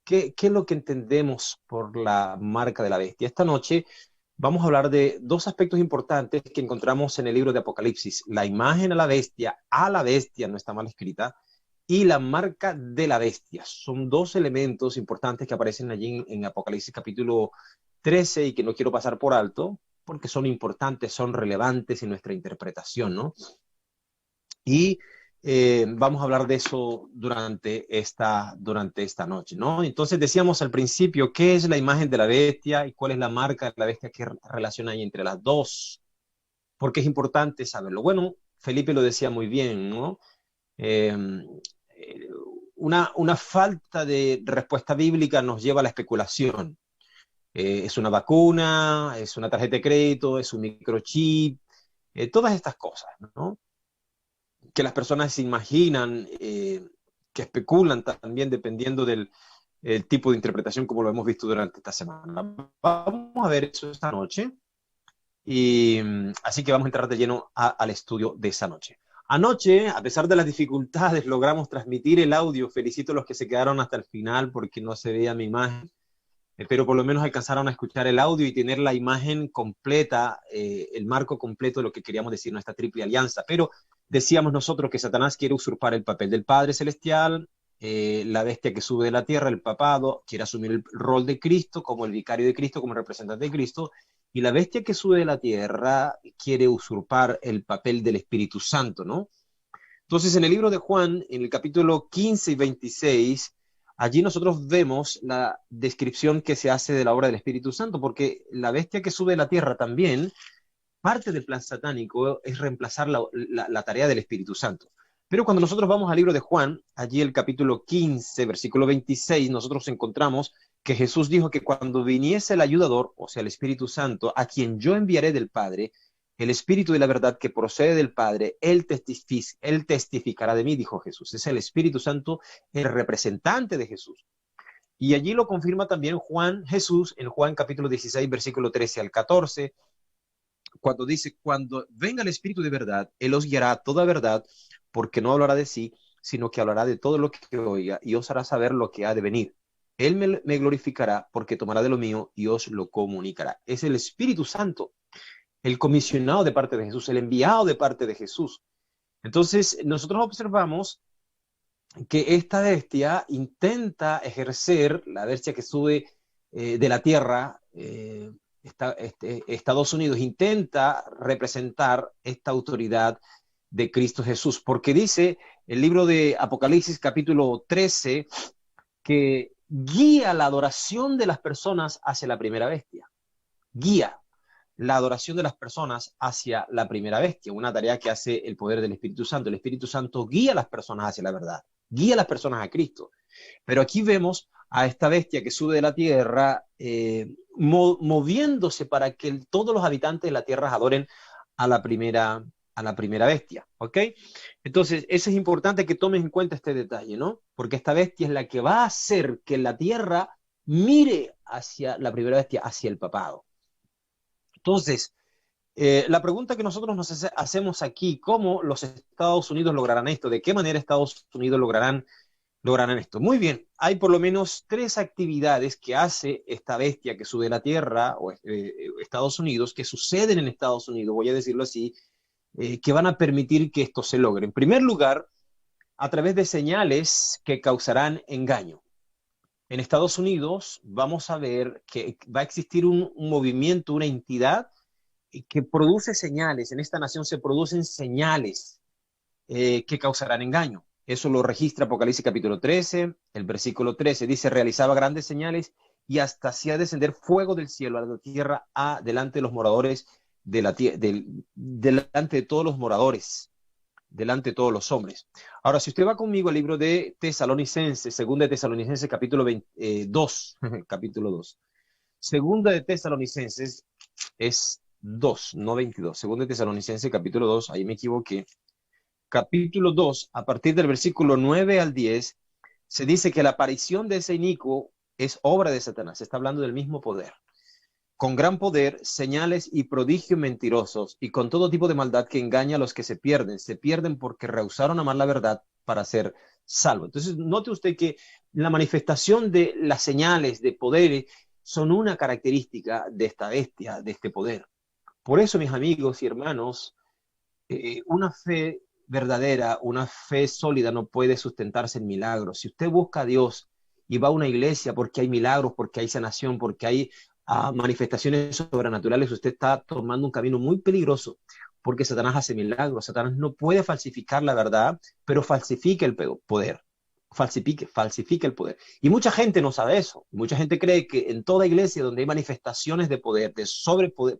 ¿Qué es lo que entendemos por la marca de la bestia? Esta noche vamos a hablar de dos aspectos importantes que encontramos en el libro de Apocalipsis. La imagen a la bestia, no está mal escrita, y la marca de la bestia. Son dos elementos importantes que aparecen allí en Apocalipsis capítulo 13 y que no quiero pasar por alto porque son importantes, son relevantes en nuestra interpretación, ¿no? Y vamos a hablar de eso durante esta noche, ¿no? Entonces decíamos al principio, ¿qué es la imagen de la bestia y cuál es la marca de la bestia? ¿Qué relación hay entre las dos? Porque es importante saberlo. Bueno, Felipe lo decía muy bien, ¿no? Eh, una falta de respuesta bíblica nos lleva a la especulación. Es una vacuna, es una tarjeta de crédito, es un microchip, todas estas cosas, ¿no? Que las personas se imaginan, que especulan también dependiendo del el tipo de interpretación como lo hemos visto durante esta semana. Vamos a ver eso esta noche y así que vamos a entrar de lleno al estudio de esta noche. Anoche, a pesar de las dificultades, logramos transmitir el audio. Felicito a los que se quedaron hasta el final porque no se veía mi imagen, pero por lo menos alcanzaron a escuchar el audio y tener la imagen completa, el marco completo de lo que queríamos decir, nuestra triple alianza. Pero decíamos nosotros que Satanás quiere usurpar el papel del Padre Celestial, la bestia que sube de la tierra, el papado, quiere asumir el rol de Cristo como el vicario de Cristo, como el representante de Cristo, y la bestia que sube de la tierra quiere usurpar el papel del Espíritu Santo, ¿no? Entonces, en el libro de Juan, en el capítulo 15 y 26, allí nosotros vemos la descripción que se hace de la obra del Espíritu Santo, porque la bestia que sube de la tierra también, parte del plan satánico es reemplazar la tarea del Espíritu Santo. Pero cuando nosotros vamos al libro de Juan, allí el capítulo 15, versículo 26, nosotros encontramos que Jesús dijo que cuando viniese el ayudador, o sea, el Espíritu Santo, a quien yo enviaré del Padre, el Espíritu de la verdad que procede del Padre, él testificará de mí, dijo Jesús. Es el Espíritu Santo, el representante de Jesús. Y allí lo confirma también Jesús, en Juan capítulo 16, versículo 13 al 14, cuando dice, cuando venga el Espíritu de verdad, él os guiará a toda verdad, porque no hablará de sí, sino que hablará de todo lo que oiga y os hará saber lo que ha de venir. Él me glorificará porque tomará de lo mío y os lo comunicará. Es el Espíritu Santo, el comisionado de parte de Jesús, el enviado de parte de Jesús. Entonces, nosotros observamos que esta bestia intenta ejercer, la bestia que sube de la tierra, Estados Unidos intenta representar esta autoridad de Cristo Jesús, porque dice el libro de Apocalipsis capítulo 13 que guía la adoración de las personas hacia la primera bestia, guía la adoración de las personas hacia la primera bestia, una tarea que hace el poder del Espíritu Santo. El Espíritu Santo guía a las personas hacia la verdad, guía a las personas a Cristo. Pero aquí vemos a esta bestia que sube de la tierra, moviéndose para que todos los habitantes de la tierra adoren a la primera bestia, ¿ok? Entonces, eso es importante que tomes en cuenta este detalle, ¿no? Porque esta bestia es la que va a hacer que la tierra mire hacia la primera bestia, hacia el papado. Entonces, la pregunta que nosotros nos hacemos aquí, ¿cómo los Estados Unidos lograrán esto? ¿De qué manera Estados Unidos lograrán esto? Muy bien, hay por lo menos tres actividades que hace esta bestia que sube a la tierra, o Estados Unidos, que suceden en Estados Unidos, voy a decirlo así, que van a permitir que esto se logre. En primer lugar, a través de señales que causarán engaño. En Estados Unidos vamos a ver que va a existir un movimiento, una entidad que produce señales. En esta nación se producen señales que causarán engaño. Eso lo registra Apocalipsis capítulo 13, el versículo 13. Dice, realizaba grandes señales y hasta hacía descender fuego del cielo a la tierra delante de los moradores de la tierra, delante de todos los moradores, delante de todos los hombres. Ahora, si usted va conmigo al libro de Tesalonicenses, segunda de Tesalonicenses capítulo 2, capítulo 2. Segunda de Tesalonicenses es 2, no 22. Segunda de Tesalonicenses capítulo 2, ahí me equivoqué. Capítulo 2, a partir del versículo 9 al 10, se dice que la aparición de ese inicuo es obra de Satanás. Se está hablando del mismo poder. Con gran poder, señales y prodigios mentirosos, y con todo tipo de maldad que engaña a los que se pierden. Se pierden porque rehusaron amar la verdad para ser salvo. Entonces, note usted que la manifestación de las señales de poder son una característica de esta bestia, de este poder. Por eso, mis amigos y hermanos, una fe verdadera, una fe sólida no puede sustentarse en milagros. Si usted busca a Dios y va a una iglesia porque hay milagros, porque hay sanación, porque hay manifestaciones sobrenaturales, usted está tomando un camino muy peligroso, porque Satanás hace milagros. Satanás no puede falsificar la verdad, pero falsifica el poder. Falsifica el poder. Y mucha gente no sabe eso. Mucha gente cree que en toda iglesia donde hay manifestaciones de poder,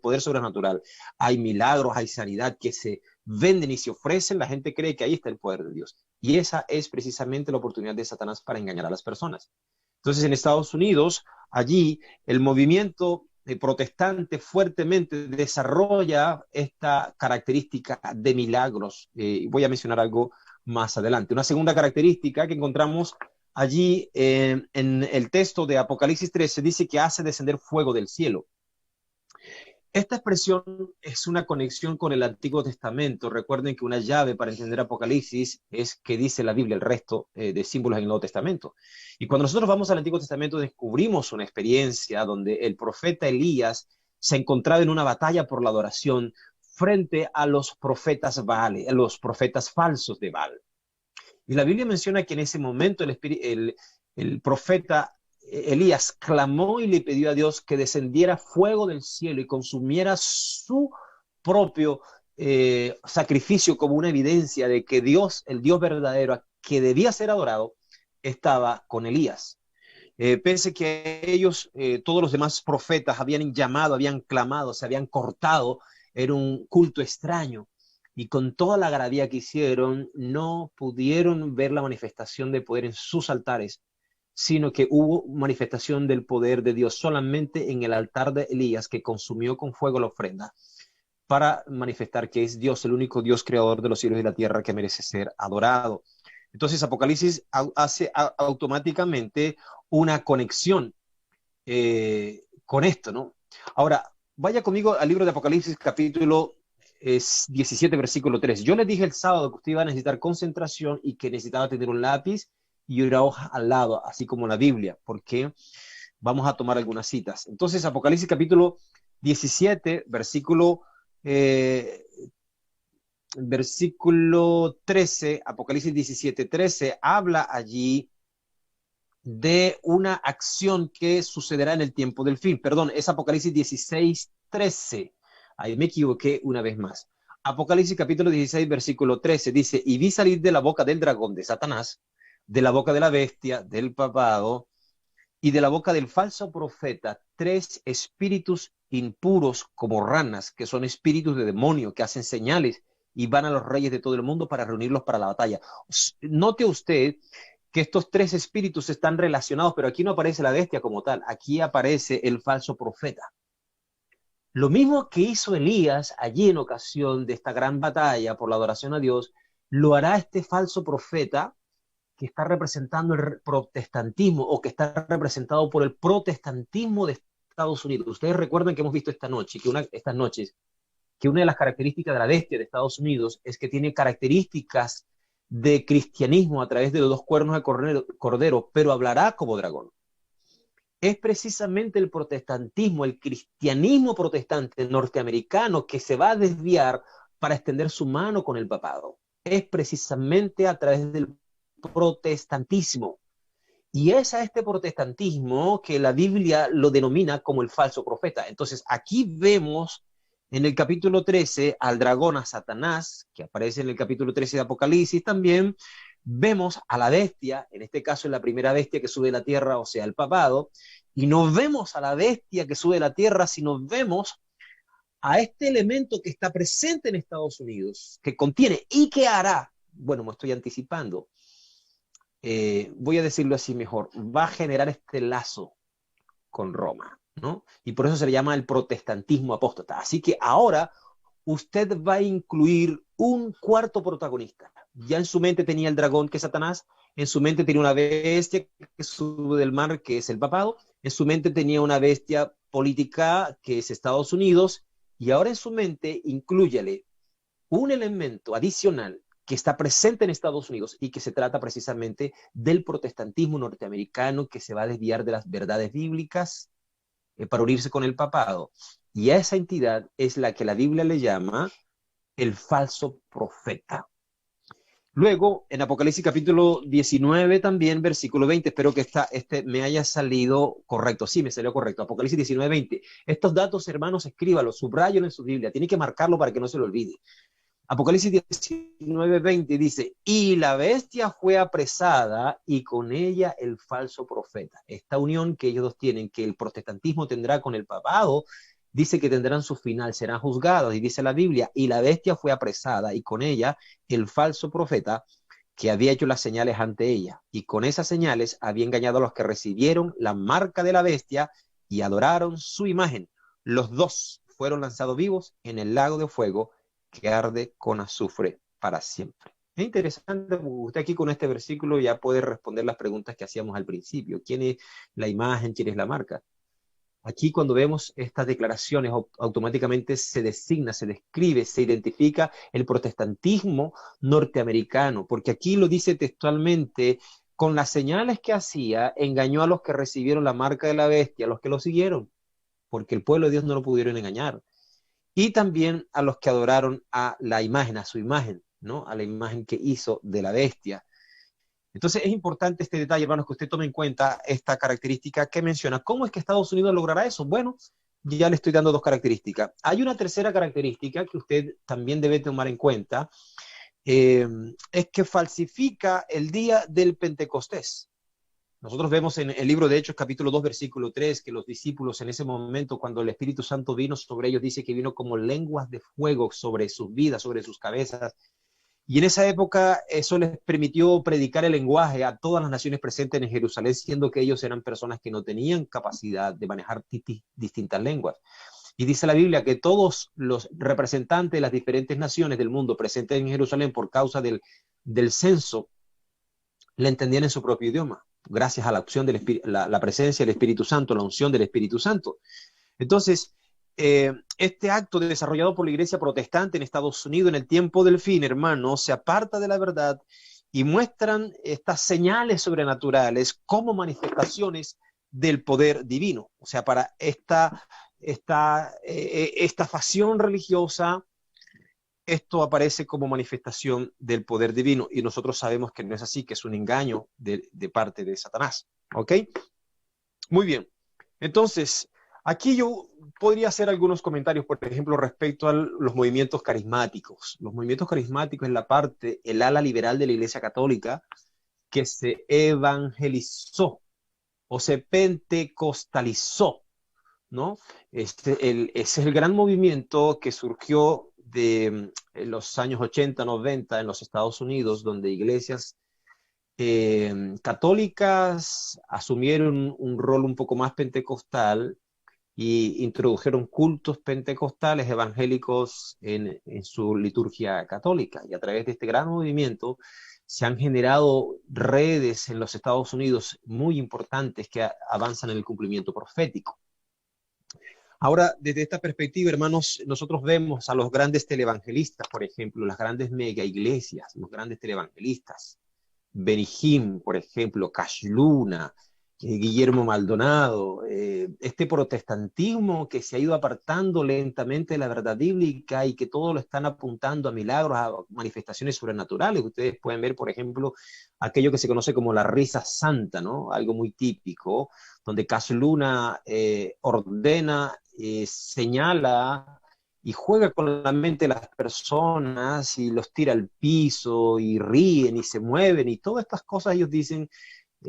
poder sobrenatural, hay milagros, hay sanidad que se venden y se ofrecen, la gente cree que ahí está el poder de Dios. Y esa es precisamente la oportunidad de Satanás para engañar a las personas. Entonces, en Estados Unidos, allí el movimiento protestante fuertemente desarrolla esta característica de milagros. Voy a mencionar algo más adelante. Una segunda característica que encontramos allí en el texto de Apocalipsis 13 dice que hace descender fuego del cielo. Esta expresión es una conexión con el Antiguo Testamento. Recuerden que una llave para entender Apocalipsis es que dice la Biblia el resto de símbolos en el Nuevo Testamento. Y cuando nosotros vamos al Antiguo Testamento descubrimos una experiencia donde el profeta Elías se encontraba en una batalla por la adoración frente a los profetas Baal, a los profetas falsos de Baal. Y la Biblia menciona que en ese momento el profeta Elías clamó y le pidió a Dios que descendiera fuego del cielo y consumiera su propio sacrificio como una evidencia de que Dios, el Dios verdadero que debía ser adorado, estaba con Elías. Pese que ellos, todos los demás profetas habían llamado, habían clamado, se habían cortado, era un culto extraño. Y con toda la agravía que hicieron, no pudieron ver la manifestación de poder en sus altares, sino que hubo manifestación del poder de Dios solamente en el altar de Elías, que consumió con fuego la ofrenda, para manifestar que es Dios, el único Dios creador de los cielos y la tierra que merece ser adorado. Entonces Apocalipsis hace automáticamente una conexión con esto, ¿no? Ahora, vaya conmigo al libro de Apocalipsis, capítulo 17, versículo 3. Yo les dije el sábado que usted iba a necesitar concentración y que necesitaba tener un lápiz y una hoja al lado, así como la Biblia, porque vamos a tomar algunas citas. Entonces, Apocalipsis capítulo 17, versículo 13, Apocalipsis 17, 13, habla allí de una acción que sucederá en el tiempo del fin. Perdón, es Apocalipsis 16, 13. Ahí me equivoqué una vez más. Apocalipsis capítulo 16, versículo 13 dice, y vi salir de la boca del dragón, de Satanás, de la boca de la bestia, del papado, y de la boca del falso profeta, 3 espíritus impuros como ranas, que son espíritus de demonio, que hacen señales y van a los reyes de todo el mundo para reunirlos para la batalla. Note usted que estos 3 espíritus están relacionados, pero aquí no aparece la bestia como tal, aquí aparece el falso profeta. Lo mismo que hizo Elías allí en ocasión de esta gran batalla por la adoración a Dios, lo hará este falso profeta que está representando el protestantismo o que está representado por el protestantismo de Estados Unidos. Ustedes recuerdan que hemos visto estas noches que una de las características de la bestia de Estados Unidos es que tiene características de cristianismo a través de los 2 cuernos de cordero, pero hablará como dragón. Es precisamente el protestantismo, el cristianismo protestante norteamericano que se va a desviar para extender su mano con el papado. Es precisamente a través del protestantismo. Y es a este protestantismo que la Biblia lo denomina como el falso profeta. Entonces, aquí vemos en el capítulo 13 al dragón, a Satanás, que aparece en el capítulo 13 de Apocalipsis. También vemos a la bestia, en este caso es la primera bestia que sube de la tierra, o sea, el papado, y no vemos a la bestia que sube de la tierra, sino vemos a este elemento que está presente en Estados Unidos, que contiene y que hará, bueno, me estoy anticipando, voy a decirlo así mejor, va a generar este lazo con Roma, ¿no? Y por eso se le llama el protestantismo apóstata. Así que ahora usted va a incluir un cuarto protagonista. Ya en su mente tenía el dragón, que es Satanás, en su mente tenía una bestia que sube del mar, que es el papado, en su mente tenía una bestia política, que es Estados Unidos, y ahora en su mente inclúyale un elemento adicional que está presente en Estados Unidos y que se trata precisamente del protestantismo norteamericano que se va a desviar de las verdades bíblicas para unirse con el papado. Y a esa entidad es la que la Biblia le llama el falso profeta. Luego, en Apocalipsis capítulo 19 también, versículo 20, espero que me haya salido correcto. Sí, me salió correcto. Apocalipsis 19, 20. Estos datos, hermanos, escríbalos, subrayenlos en su Biblia. Tiene que marcarlo para que no se lo olvide. Apocalipsis 19, 20 dice, y la bestia fue apresada y con ella el falso profeta. Esta unión que ellos dos tienen, que el protestantismo tendrá con el papado, dice que tendrán su final, serán juzgados, y dice la Biblia, y la bestia fue apresada y con ella el falso profeta que había hecho las señales ante ella, y con esas señales había engañado a los que recibieron la marca de la bestia y adoraron su imagen. Los dos fueron lanzados vivos en el lago de fuego que arde con azufre para siempre. Es interesante porque usted aquí con este versículo ya puede responder las preguntas que hacíamos al principio. ¿Quién es la imagen? ¿Quién es la marca? Aquí cuando vemos estas declaraciones automáticamente se designa, se describe, se identifica el protestantismo norteamericano, porque aquí lo dice textualmente, con las señales que hacía, engañó a los que recibieron la marca de la bestia, a los que lo siguieron, porque el pueblo de Dios no lo pudieron engañar. Y también a los que adoraron a la imagen, a su imagen, ¿no? A la imagen que hizo de la bestia. Entonces es importante este detalle, hermanos, que usted tome en cuenta esta característica que menciona. ¿Cómo es que Estados Unidos logrará eso? Bueno, ya le estoy dando dos características. Hay una tercera característica que usted también debe tomar en cuenta, es que falsifica el día del Pentecostés. Nosotros vemos en el libro de Hechos, capítulo 2, versículo 3, que los discípulos en ese momento, cuando el Espíritu Santo vino sobre ellos, dice que vino como lenguas de fuego sobre sus vidas, sobre sus cabezas. Y en esa época eso les permitió predicar el lenguaje a todas las naciones presentes en Jerusalén, siendo que ellos eran personas que no tenían capacidad de manejar distintas lenguas. Y dice la Biblia que todos los representantes de las diferentes naciones del mundo presentes en Jerusalén por causa del censo, le entendían en su propio idioma, gracias a la opción la presencia del Espíritu Santo, la unción del Espíritu Santo. Entonces, este acto desarrollado por la iglesia protestante en Estados Unidos en el tiempo del fin, hermano, se aparta de la verdad y muestran estas señales sobrenaturales como manifestaciones del poder divino. O sea, para esta facción religiosa, esto aparece como manifestación del poder divino y nosotros sabemos que no es así, que es un engaño de parte de Satanás. ¿Ok? Muy bien. Entonces, aquí yo podría hacer algunos comentarios, por ejemplo, respecto a los movimientos carismáticos. Los movimientos carismáticos es el ala liberal de la Iglesia Católica que se evangelizó o se pentecostalizó, ¿no? Es el gran movimiento que surgió de los años 80, 90 en los Estados Unidos, donde iglesias católicas asumieron un rol un poco más pentecostal y introdujeron cultos pentecostales evangélicos en su liturgia católica. Y a través de este gran movimiento se han generado redes en los Estados Unidos muy importantes que avanzan en el cumplimiento profético. Ahora, desde esta perspectiva, hermanos, nosotros vemos a los grandes televangelistas, por ejemplo, las grandes mega iglesias, los grandes televangelistas, Benny Hinn, por ejemplo, Cash Luna, Guillermo Maldonado, este protestantismo que se ha ido apartando lentamente de la verdad bíblica y que todo lo están apuntando a milagros, a manifestaciones sobrenaturales. Ustedes pueden ver, por ejemplo, aquello que se conoce como la risa santa, ¿no? Algo muy típico, donde Cash Luna ordena, señala y juega con la mente de las personas y los tira al piso y ríen y se mueven y todas estas cosas ellos dicen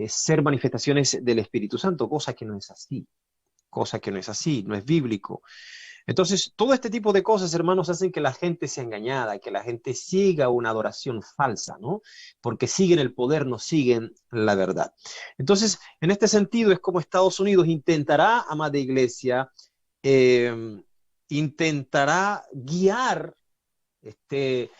ser manifestaciones del Espíritu Santo, cosa que no es así, no es bíblico. Entonces, todo este tipo de cosas, hermanos, hacen que la gente sea engañada, que la gente siga una adoración falsa, ¿no? Porque siguen el poder, no siguen la verdad. Entonces, en este sentido, es como Estados Unidos intentará, amada iglesia, intentará guiar este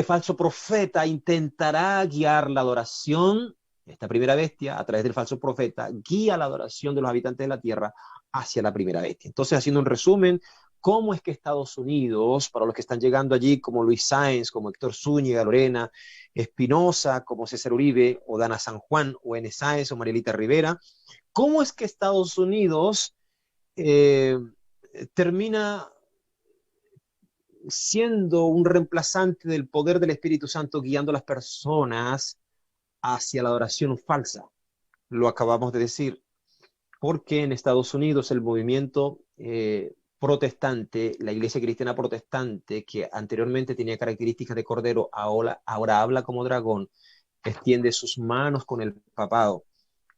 falso profeta, intentará guiar la adoración, esta primera bestia, a través del falso profeta, guía la adoración de los habitantes de la tierra hacia la primera bestia. Entonces, haciendo un resumen, cómo es que Estados Unidos, para los que están llegando allí, como Luis Sáenz, como Héctor Zúñiga, Lorena Espinosa, como César Uribe, o Dana San Juan, o N. Sáenz, o Marielita Rivera, cómo es que Estados Unidos eh, termina siendo un reemplazante del poder del Espíritu Santo guiando a las personas hacia la adoración falsa. Lo acabamos de decir, porque en Estados Unidos el movimiento protestante, la iglesia cristiana protestante, que anteriormente tenía características de cordero, ahora habla como dragón, extiende sus manos con el papado,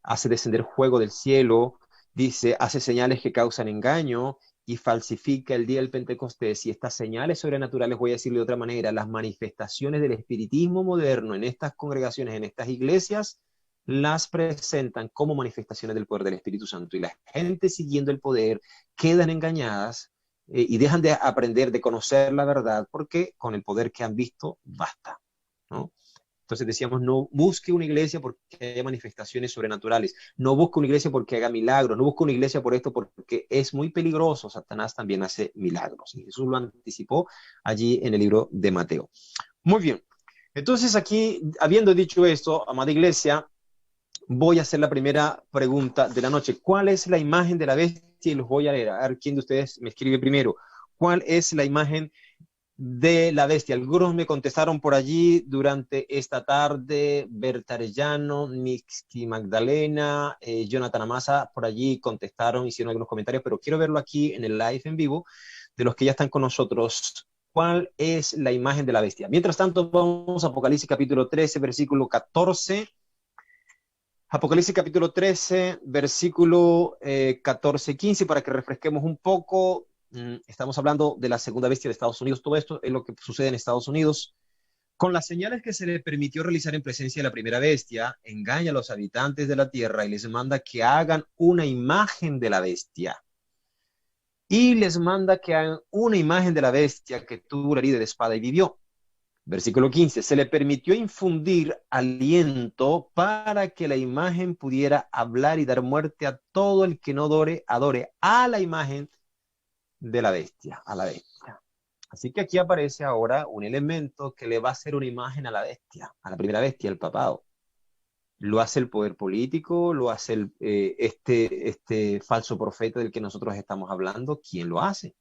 hace descender fuego del cielo, dice, hace señales que causan engaño y falsifica el día del Pentecostés. Y estas señales sobrenaturales, voy a decirlo de otra manera, las manifestaciones del espiritismo moderno en estas congregaciones, en estas iglesias, las presentan como manifestaciones del poder del Espíritu Santo. Y la gente siguiendo el poder quedan engañadas y dejan de aprender, de conocer la verdad, porque con el poder que han visto basta, ¿no? Entonces decíamos, no busque una iglesia porque haya manifestaciones sobrenaturales, no busque una iglesia porque haga milagros, no busque una iglesia por esto porque es muy peligroso, Satanás también hace milagros. Y Jesús lo anticipó allí en el libro de Mateo. Muy bien, entonces aquí, habiendo dicho esto, amada iglesia, voy a hacer la primera pregunta de la noche. ¿Cuál es la imagen de la bestia? Y los voy a leer. A ver quién de ustedes me escribe primero. ¿Cuál es la imagen de la bestia? Algunos me contestaron por allí durante esta tarde, Berta Arellano, Nixki Magdalena, Jonathan Amasa, por allí contestaron, hicieron algunos comentarios, pero quiero verlo aquí en el live en vivo, de los que ya están con nosotros. ¿Cuál es la imagen de la bestia? Mientras tanto, vamos a Apocalipsis capítulo 13, versículo 14. Apocalipsis capítulo 13, versículo 14-15, para que refresquemos un poco. Estamos hablando de la segunda bestia de Estados Unidos. Todo esto es lo que sucede en Estados Unidos. Con las señales que se le permitió realizar en presencia de la primera bestia, engaña a los habitantes de la tierra y les manda que hagan una imagen de la bestia. Y les manda que hagan una imagen de la bestia que tuvo la herida de espada y vivió. Versículo 15, se le permitió infundir aliento para que la imagen pudiera hablar y dar muerte a todo el que no adore a la imagen de la bestia, a la bestia. Así que aquí aparece ahora un elemento que le va a hacer una imagen a la bestia, a la primera bestia, el papado. Lo hace el poder político, lo hace este falso profeta del que nosotros estamos hablando. ¿Quién lo hace?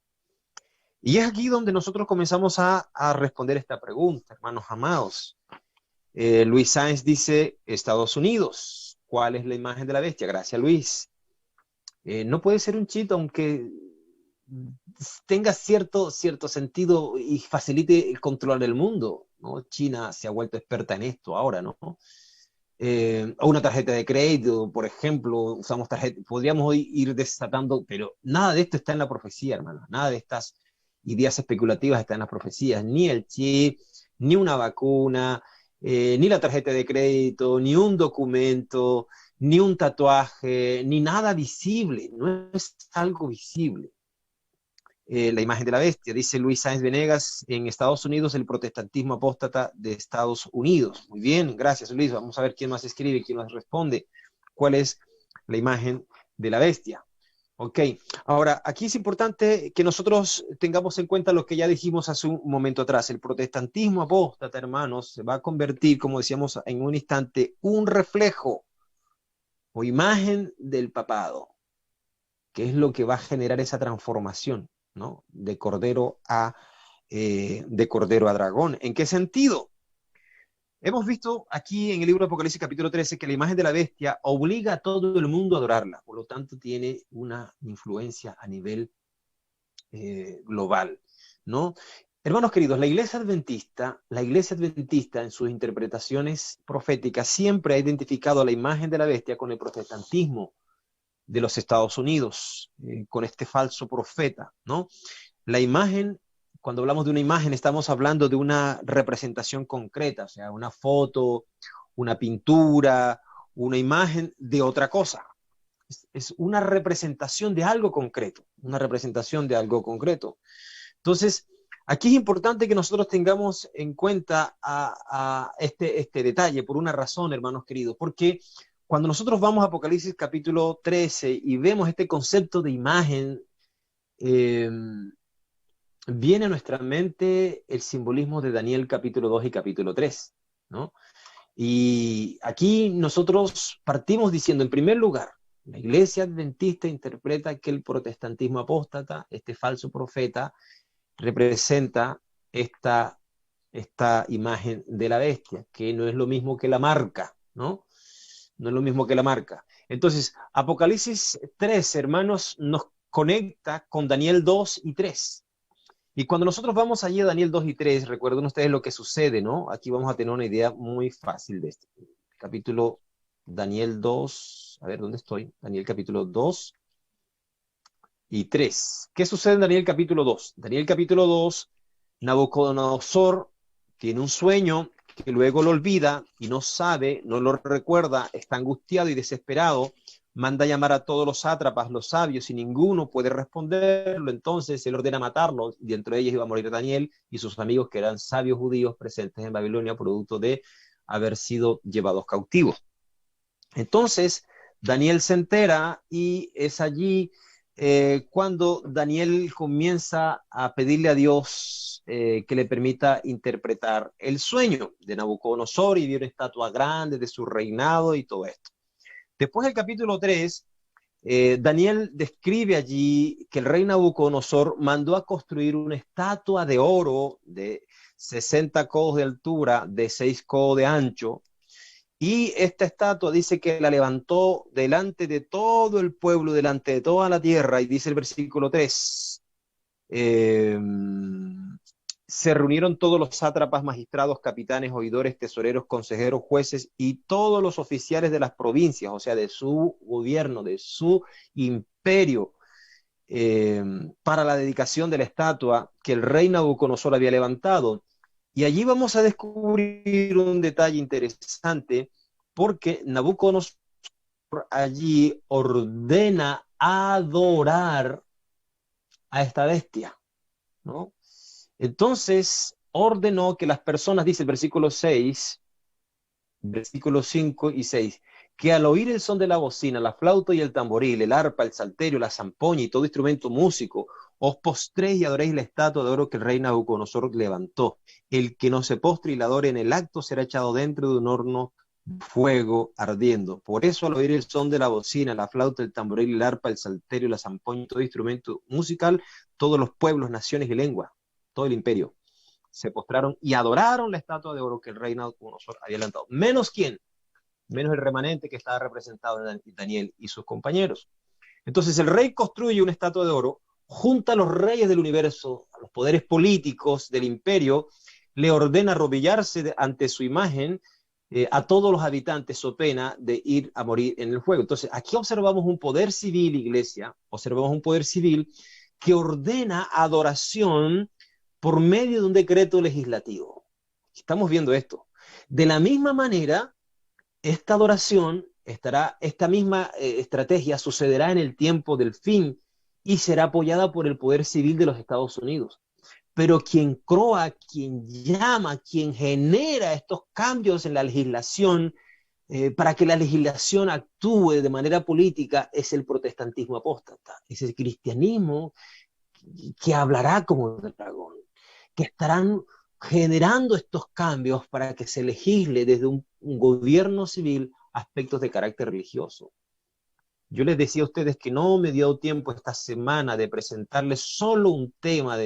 Y es aquí donde nosotros comenzamos a responder esta pregunta, hermanos amados. Luis Sáenz dice, Estados Unidos, ¿cuál es la imagen de la bestia? Gracias, Luis. No puede ser un chito, aunque tenga cierto sentido y facilite el control del mundo, ¿no? China se ha vuelto experta en esto ahora, ¿no? O una tarjeta de crédito, por ejemplo, usamos tarjeta, podríamos hoy ir desatando, pero nada de esto está en la profecía, hermanos, nada de estas ideas especulativas están en las profecías, ni el chip, ni una vacuna, ni la tarjeta de crédito, ni un documento, ni un tatuaje, ni nada visible, no es algo visible. La imagen de la bestia, dice Luis Sáenz Venegas, en Estados Unidos el protestantismo apóstata de Estados Unidos. Muy bien, gracias Luis, vamos a ver quién más escribe, quién más responde, cuál es la imagen de la bestia. Ok, ahora aquí es importante que nosotros tengamos en cuenta lo que ya dijimos hace un momento atrás. El protestantismo apóstata, hermanos, se va a convertir, como decíamos en un instante, un reflejo o imagen del papado, que es lo que va a generar esa transformación, ¿no? De cordero a dragón. ¿En qué sentido? Hemos visto aquí en el libro de Apocalipsis capítulo 13 que la imagen de la bestia obliga a todo el mundo a adorarla, por lo tanto tiene una influencia a nivel global, ¿no? Hermanos queridos, la iglesia adventista en sus interpretaciones proféticas siempre ha identificado a la imagen de la bestia con el protestantismo de los Estados Unidos, con este falso profeta, ¿no? La imagen, cuando hablamos de una imagen, estamos hablando de una representación concreta, o sea, una foto, una pintura, una imagen de otra cosa. Es una representación de algo concreto, una representación de algo concreto. Entonces, aquí es importante que nosotros tengamos en cuenta a este detalle, por una razón, hermanos queridos, porque cuando nosotros vamos a Apocalipsis capítulo 13 y vemos este concepto de imagen, viene a nuestra mente el simbolismo de Daniel capítulo 2 y capítulo 3, ¿no? Y aquí nosotros partimos diciendo, en primer lugar, la iglesia adventista interpreta que el protestantismo apóstata, este falso profeta, representa esta, esta imagen de la bestia, que no es lo mismo que la marca, ¿no? No es lo mismo que la marca. Entonces, Apocalipsis 3, hermanos, nos conecta con Daniel 2 y 3. Y cuando nosotros vamos allí a Daniel 2 y 3, recuerden ustedes lo que sucede, ¿no? Aquí vamos a tener una idea muy fácil de este capítulo. Daniel 2, a ver, ¿dónde estoy? Daniel capítulo 2 y 3. ¿Qué sucede en Daniel capítulo 2? Daniel capítulo 2, Nabucodonosor tiene un sueño que luego lo olvida y no sabe, no lo recuerda, está angustiado y desesperado, manda a llamar a todos los sátrapas, los sabios, y ninguno puede responderlo. Entonces él ordena matarlos, y dentro de ellos iba a morir Daniel y sus amigos, que eran sabios judíos presentes en Babilonia, producto de haber sido llevados cautivos. Entonces Daniel se entera y es allí cuando Daniel comienza a pedirle a Dios que le permita interpretar el sueño de Nabucodonosor, y vio una estatua grande de su reinado y todo esto. Después del capítulo 3, Daniel describe allí que el rey Nabucodonosor mandó a construir una estatua de oro de 60 codos de altura, de 6 codos de ancho, y esta estatua dice que la levantó delante de todo el pueblo, delante de toda la tierra, y dice el versículo 3, eh, se reunieron todos los sátrapas, magistrados, capitanes, oidores, tesoreros, consejeros, jueces y todos los oficiales de las provincias, o sea, de su gobierno, de su imperio, para la dedicación de la estatua que el rey Nabucodonosor había levantado. Y allí vamos a descubrir un detalle interesante, porque Nabucodonosor allí ordena adorar a esta bestia, ¿no? Entonces ordenó que las personas, dice el versículo 6, versículos 5 y 6, que al oír el son de la bocina, la flauta y el tamboril, el arpa, el salterio, la zampoña y todo instrumento músico, os postréis y adoréis la estatua de oro que el rey Nabucodonosor levantó. El que no se postre y la adore en el acto será echado dentro de un horno fuego ardiendo. Por eso, al oír el son de la bocina, la flauta, el tamboril, el arpa, el salterio, la zampoña y todo instrumento musical, todos los pueblos, naciones y lenguas, todo el imperio, se postraron y adoraron la estatua de oro que el rey Nabucodonosor había levantado. ¿Menos quién? Menos el remanente que estaba representado en Daniel y sus compañeros. Entonces el rey construye una estatua de oro, junta a los reyes del universo, a los poderes políticos del imperio, le ordena arrodillarse ante su imagen a todos los habitantes, so pena de ir a morir en el fuego. Entonces aquí observamos un poder civil, iglesia, observamos un poder civil que ordena adoración por medio de un decreto legislativo. Estamos viendo esto. De la misma manera, esta adoración estará, esta misma estrategia sucederá en el tiempo del fin y será apoyada por el poder civil de los Estados Unidos. Pero quien croa, quien llama, quien genera estos cambios en la legislación para que la legislación actúe de manera política es el protestantismo apóstata, es el cristianismo que hablará como el dragón, que estarán generando estos cambios para que se legisle desde un gobierno civil aspectos de carácter religioso. Yo les decía a ustedes que no me dio tiempo esta semana de presentarles solo un tema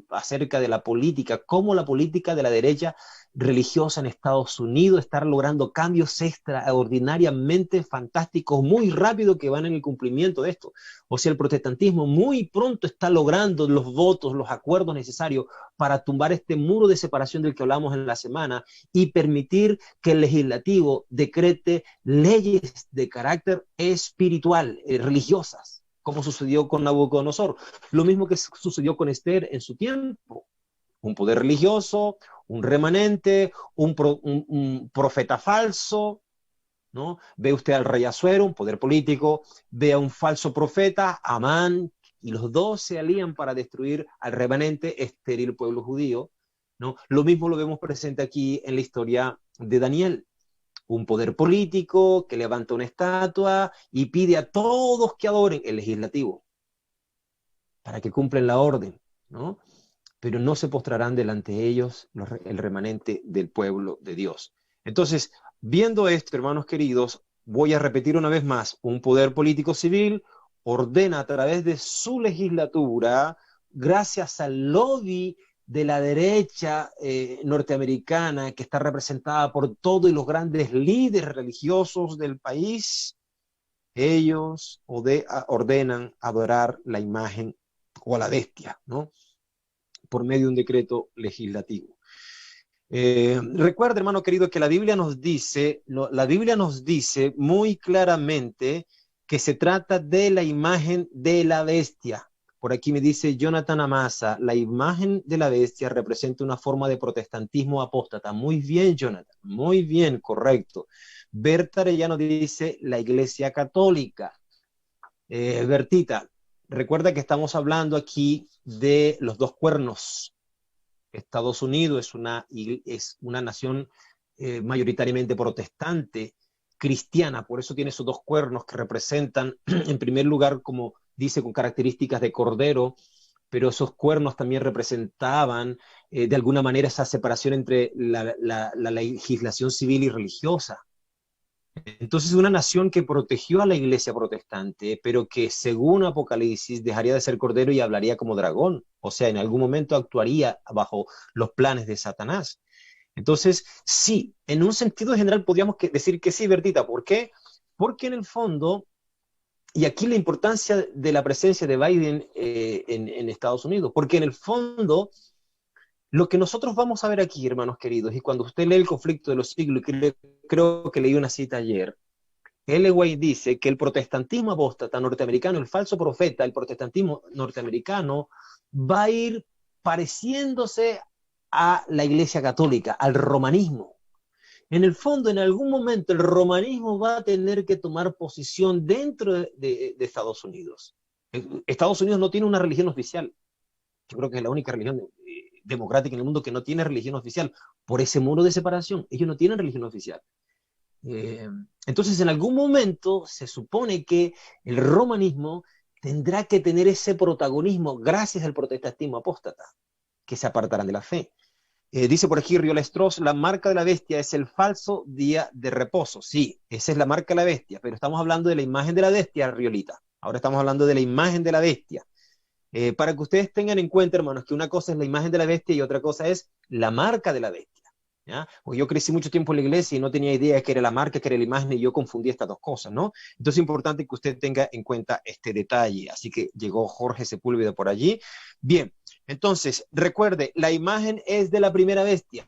acerca de la política, cómo la política de la derecha religiosa en Estados Unidos está logrando cambios extraordinariamente fantásticos, muy rápido, que van en el cumplimiento de esto. O sea, el protestantismo muy pronto está logrando los votos, los acuerdos necesarios para tumbar este muro de separación del que hablamos en la semana y permitir que el legislativo decrete leyes de carácter espiritual, religiosas, como sucedió con Nabucodonosor. Lo mismo que sucedió con Esther en su tiempo. Un poder religioso, un remanente, un profeta falso, ¿no? Ve usted al rey Asuero, un poder político, ve a un falso profeta, Amán, y los dos se alían para destruir al remanente estéril pueblo judío, ¿no? Lo mismo lo vemos presente aquí en la historia de Daniel. Un poder político que levanta una estatua y pide a todos que adoren el legislativo para que cumplan la orden, ¿no? pero no se postrarán delante de ellos el remanente del pueblo de Dios. Entonces, viendo esto, hermanos queridos, voy a repetir una vez más, un poder político civil ordena a través de su legislatura, gracias al lobby de la derecha norteamericana, que está representada por todos los grandes líderes religiosos del país, ellos ordenan adorar la imagen o a la bestia, ¿no? Por medio de un decreto legislativo. Recuerda, hermano querido, que la Biblia nos dice muy claramente que se trata de la imagen de la bestia. Por aquí me dice Jonathan Amasa, la imagen de la bestia representa una forma de protestantismo apóstata. Muy bien, Jonathan, muy bien, correcto. Berta Arellano dice la Iglesia Católica. Bertita, recuerda que estamos hablando aquí de los dos cuernos. Estados Unidos es una nación mayoritariamente protestante, cristiana, por eso tiene esos dos cuernos que representan, en primer lugar, como dice, con características de cordero, pero esos cuernos también representaban de alguna manera esa separación entre la legislación civil y religiosa. Entonces, una nación que protegió a la iglesia protestante, pero que según Apocalipsis dejaría de ser cordero y hablaría como dragón. O sea, en algún momento actuaría bajo los planes de Satanás. Entonces, sí, en un sentido general podríamos decir que sí, Bertita. ¿Por qué? Porque en el fondo, y aquí la importancia de la presencia de Biden en Estados Unidos, porque en el fondo lo que nosotros vamos a ver aquí, hermanos queridos, y cuando usted lee el conflicto de los siglos, y creo que leí una cita ayer, Ellen White dice que el protestantismo apóstata norteamericano, el falso profeta, el protestantismo norteamericano, va a ir pareciéndose a la Iglesia Católica, al romanismo. En el fondo, en algún momento, el romanismo va a tener que tomar posición dentro de Estados Unidos. Estados Unidos no tiene una religión oficial. Yo creo que es la única religión democrática en el mundo que no tiene religión oficial. Por ese muro de separación, ellos no tienen religión oficial. Entonces, en algún momento se supone que el romanismo tendrá que tener ese protagonismo gracias al protestantismo apóstata, que se apartarán de la fe. Dice por aquí Riola Strauss, la marca de la bestia es el falso día de reposo. Sí, esa es la marca de la bestia, pero estamos hablando de la imagen de la bestia, Riolita. Ahora estamos hablando de la imagen de la bestia. Para que ustedes tengan en cuenta, hermanos, que una cosa es la imagen de la bestia y otra cosa es la marca de la bestia. ¿Ya? Porque yo crecí mucho tiempo en la iglesia y no tenía idea de qué era la marca, qué era la imagen, y yo confundí estas dos cosas, ¿no? Entonces es importante que usted tenga en cuenta este detalle. Así que llegó Jorge Sepúlveda por allí. Bien, entonces, recuerde, la imagen es de la primera bestia,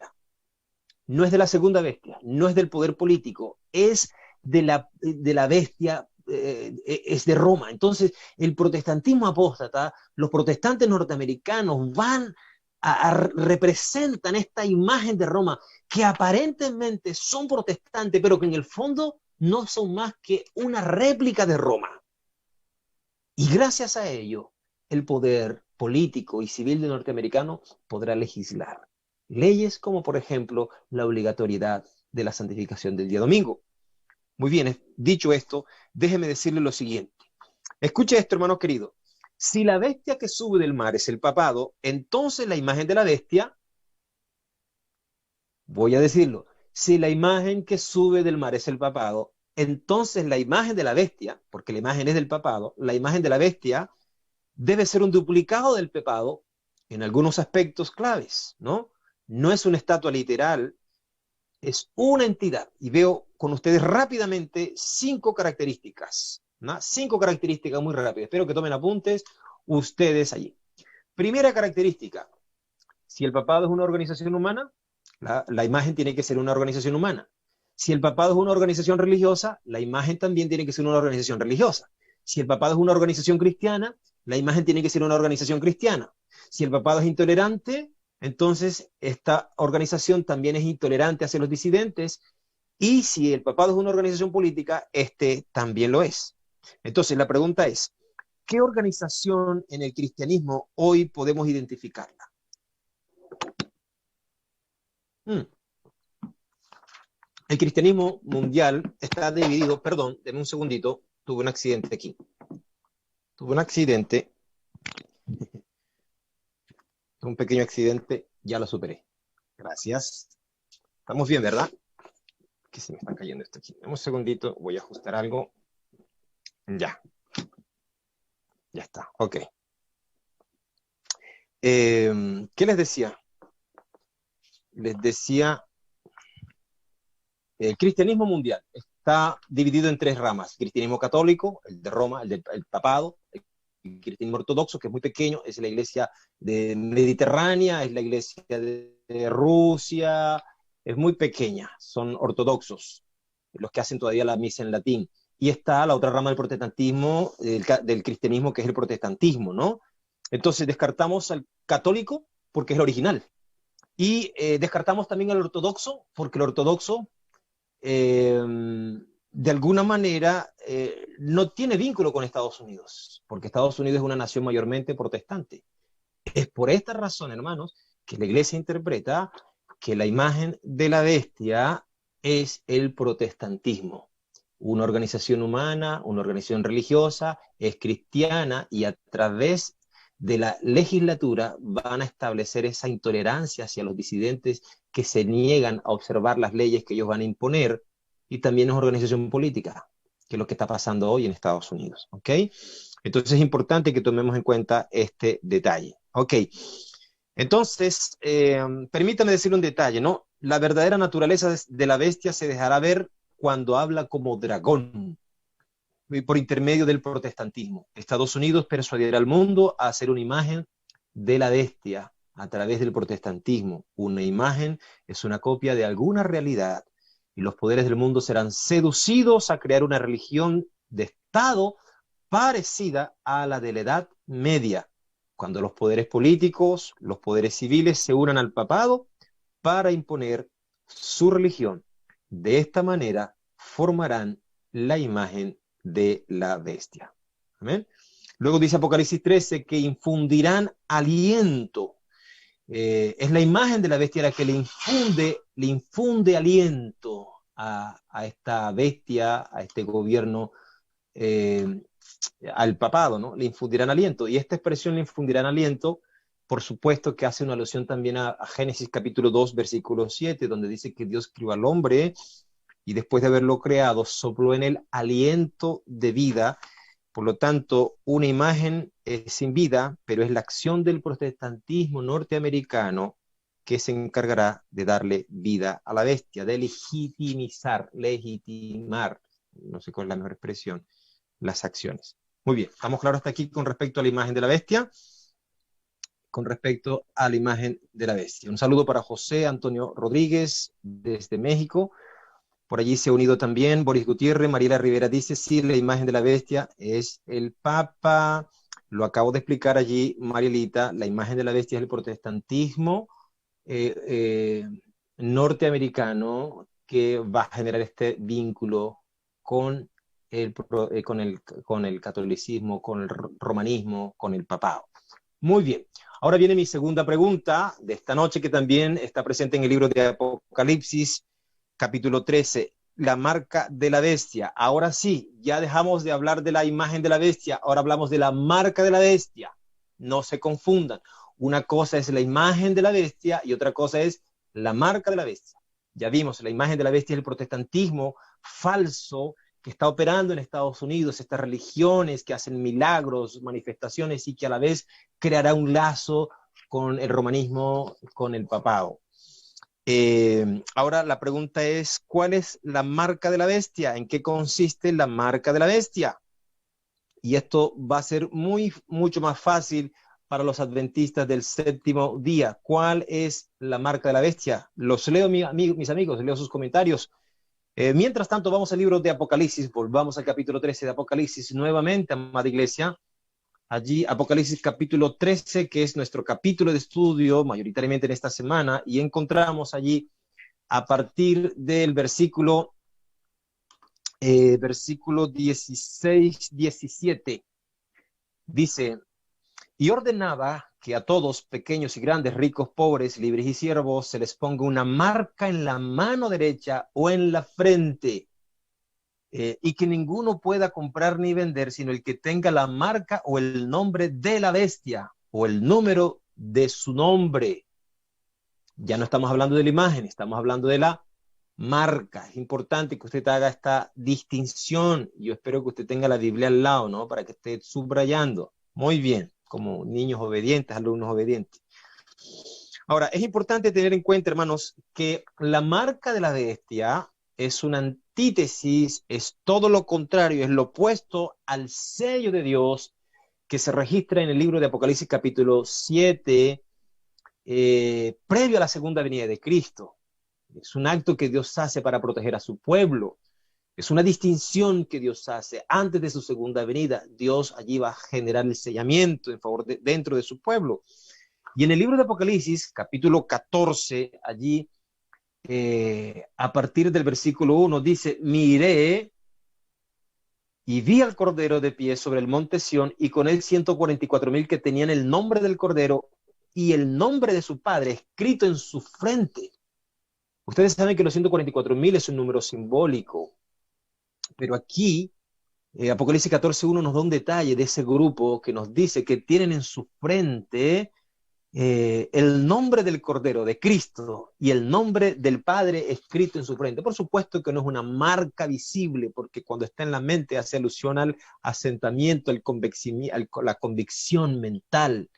no es de la segunda bestia, no es del poder político, es de la bestia, es de Roma. Entonces, el protestantismo apóstata, los protestantes norteamericanos representan esta imagen de Roma, que aparentemente son protestantes, pero que en el fondo no son más que una réplica de Roma. Y gracias a ello, el poder político y civil de norteamericano podrá legislar leyes como, por ejemplo, la obligatoriedad de la santificación del día domingo. Muy bien, dicho esto, déjeme decirle lo siguiente. Escuche esto, hermano querido. Si la bestia que sube del mar es el papado, entonces la imagen de la bestia, voy a decirlo, si la imagen que sube del mar es el papado, entonces la imagen de la bestia, porque la imagen es del papado, la imagen de la bestia debe ser un duplicado del papado en algunos aspectos claves, ¿no? No es una estatua literal, es una entidad. Y veo con ustedes rápidamente 5 características, ¿no? 5 características muy rápidas. Espero que tomen apuntes ustedes allí. Primera característica, si el papado es una organización humana, la imagen tiene que ser una organización humana. Si el papado es una organización religiosa, la imagen también tiene que ser una organización religiosa. Si el papado es una organización cristiana, la imagen tiene que ser una organización cristiana. Si el papado es intolerante, entonces esta organización también es intolerante hacia los disidentes. Y si el papado es una organización política, este también lo es. Entonces la pregunta es, ¿qué organización en el cristianismo hoy podemos identificarla? El cristianismo mundial está dividido, perdón, denme un segundito, tuve un accidente aquí. Tuve un accidente Un pequeño accidente, ya lo superé. Gracias. Estamos bien, ¿verdad? Que se me está cayendo esto aquí. Dame un segundito, voy a ajustar algo. Ya. Ya está, ok. ¿Qué les decía? Les decía, el cristianismo mundial está dividido en tres ramas. El cristianismo católico, el de Roma, el papado, el cristianismo ortodoxo, que es muy pequeño, es la iglesia mediterránea, es la iglesia de Rusia, es muy pequeña, son ortodoxos, los que hacen todavía la misa en latín. Y está la otra rama del protestantismo, del cristianismo, que es el protestantismo, ¿no? Entonces descartamos al católico porque es el original. Y descartamos también al ortodoxo porque el ortodoxo de alguna manera no tiene vínculo con Estados Unidos, porque Estados Unidos es una nación mayormente protestante. Es por esta razón, hermanos, que la iglesia interpreta que la imagen de la bestia es el protestantismo. Una organización humana, una organización religiosa, es cristiana y a través de la legislatura van a establecer esa intolerancia hacia los disidentes que se niegan a observar las leyes que ellos van a imponer, y también es una organización política, que es lo que está pasando hoy en Estados Unidos, ¿ok? Entonces es importante que tomemos en cuenta este detalle, ¿ok? Entonces, permítame decir un detalle, ¿no? La verdadera naturaleza de la bestia se dejará ver cuando habla como dragón, por intermedio del protestantismo. Estados Unidos persuadirá al mundo a hacer una imagen de la bestia a través del protestantismo. Una imagen es una copia de alguna realidad y los poderes del mundo serán seducidos a crear una religión de Estado parecida a la de la Edad Media, cuando los poderes políticos, los poderes civiles se unan al papado para imponer su religión. De esta manera formarán la imagen de la bestia. ¿Amén? Luego dice Apocalipsis 13 que infundirán aliento. Es la imagen de la bestia la que le infunde aliento a esta bestia, a este gobierno, al papado, ¿no? Le infundirán aliento. Y esta expresión, le infundirán aliento, por supuesto que hace una alusión también a Génesis capítulo 2, versículo 7, donde dice que Dios crió al hombre y después de haberlo creado, sopló en él aliento de vida. Por lo tanto, una imagen es sin vida, pero es la acción del protestantismo norteamericano que se encargará de darle vida a la bestia, de legitimar, no sé cuál es la mejor expresión, las acciones. Muy bien, ¿estamos claros hasta aquí con respecto a la imagen de la bestia? Con respecto a la imagen de la bestia. Un saludo para José Antonio Rodríguez desde México. Por allí se ha unido también Boris Gutiérrez. Mariela Rivera dice, sí, la imagen de la bestia es el Papa. Lo acabo de explicar allí, Marielita. La imagen de la bestia es el protestantismo norteamericano, que va a generar este vínculo con con el catolicismo, con el romanismo, con el papado. Muy bien. Ahora viene mi segunda pregunta de esta noche, que también está presente en el libro de Apocalipsis, capítulo 13, la marca de la bestia. Ahora sí, ya dejamos de hablar de la imagen de la bestia, ahora hablamos de la marca de la bestia. No se confundan. Una cosa es la imagen de la bestia y otra cosa es la marca de la bestia. Ya vimos, la imagen de la bestia es el protestantismo falso que está operando en Estados Unidos, estas religiones que hacen milagros, manifestaciones, y que a la vez creará un lazo con el romanismo, con el papado. Ahora la pregunta es, ¿cuál es la marca de la bestia? ¿En qué consiste la marca de la bestia? Y esto va a ser mucho más fácil para los adventistas del séptimo día. ¿Cuál es la marca de la bestia? Los leo, mis amigos, leo sus comentarios. Mientras tanto, vamos al libro de Apocalipsis, volvamos al capítulo 13 de Apocalipsis nuevamente, amada iglesia. Allí, Apocalipsis capítulo 13, que es nuestro capítulo de estudio mayoritariamente en esta semana, y encontramos allí a partir del versículo 16, 17, dice, y ordenaba que a todos, pequeños y grandes, ricos, pobres, libres y siervos, se les ponga una marca en la mano derecha o en la frente, y que ninguno pueda comprar ni vender, sino el que tenga la marca o el nombre de la bestia, o el número de su nombre. Ya no estamos hablando de la imagen, estamos hablando de la marca. Es importante que usted haga esta distinción. Yo espero que usted tenga la Biblia al lado, ¿no? Para que esté subrayando. Muy bien, como niños obedientes, alumnos obedientes. Ahora, es importante tener en cuenta, hermanos, que la marca de la bestia es una antítesis, es todo lo contrario, es lo opuesto al sello de Dios que se registra en el libro de Apocalipsis capítulo 7, previo a la segunda venida de Cristo. Es un acto que Dios hace para proteger a su pueblo. Es una distinción que Dios hace antes de su segunda venida. Dios allí va a generar el sellamiento en favor dentro de su pueblo. Y en el libro de Apocalipsis, capítulo 14, allí, a partir del versículo 1, dice, miré y vi al Cordero de pie sobre el monte Sión y con él 144,000 que tenían el nombre del Cordero y el nombre de su Padre escrito en su frente. Ustedes saben que los 144,000 es un número simbólico, pero aquí Apocalipsis 14:1 nos da un detalle de ese grupo que nos dice que tienen en su frente el nombre del Cordero, de Cristo, y el nombre del Padre escrito en su frente. Por supuesto que no es una marca visible, porque cuando está en la mente hace alusión al asentamiento, la convicción mental.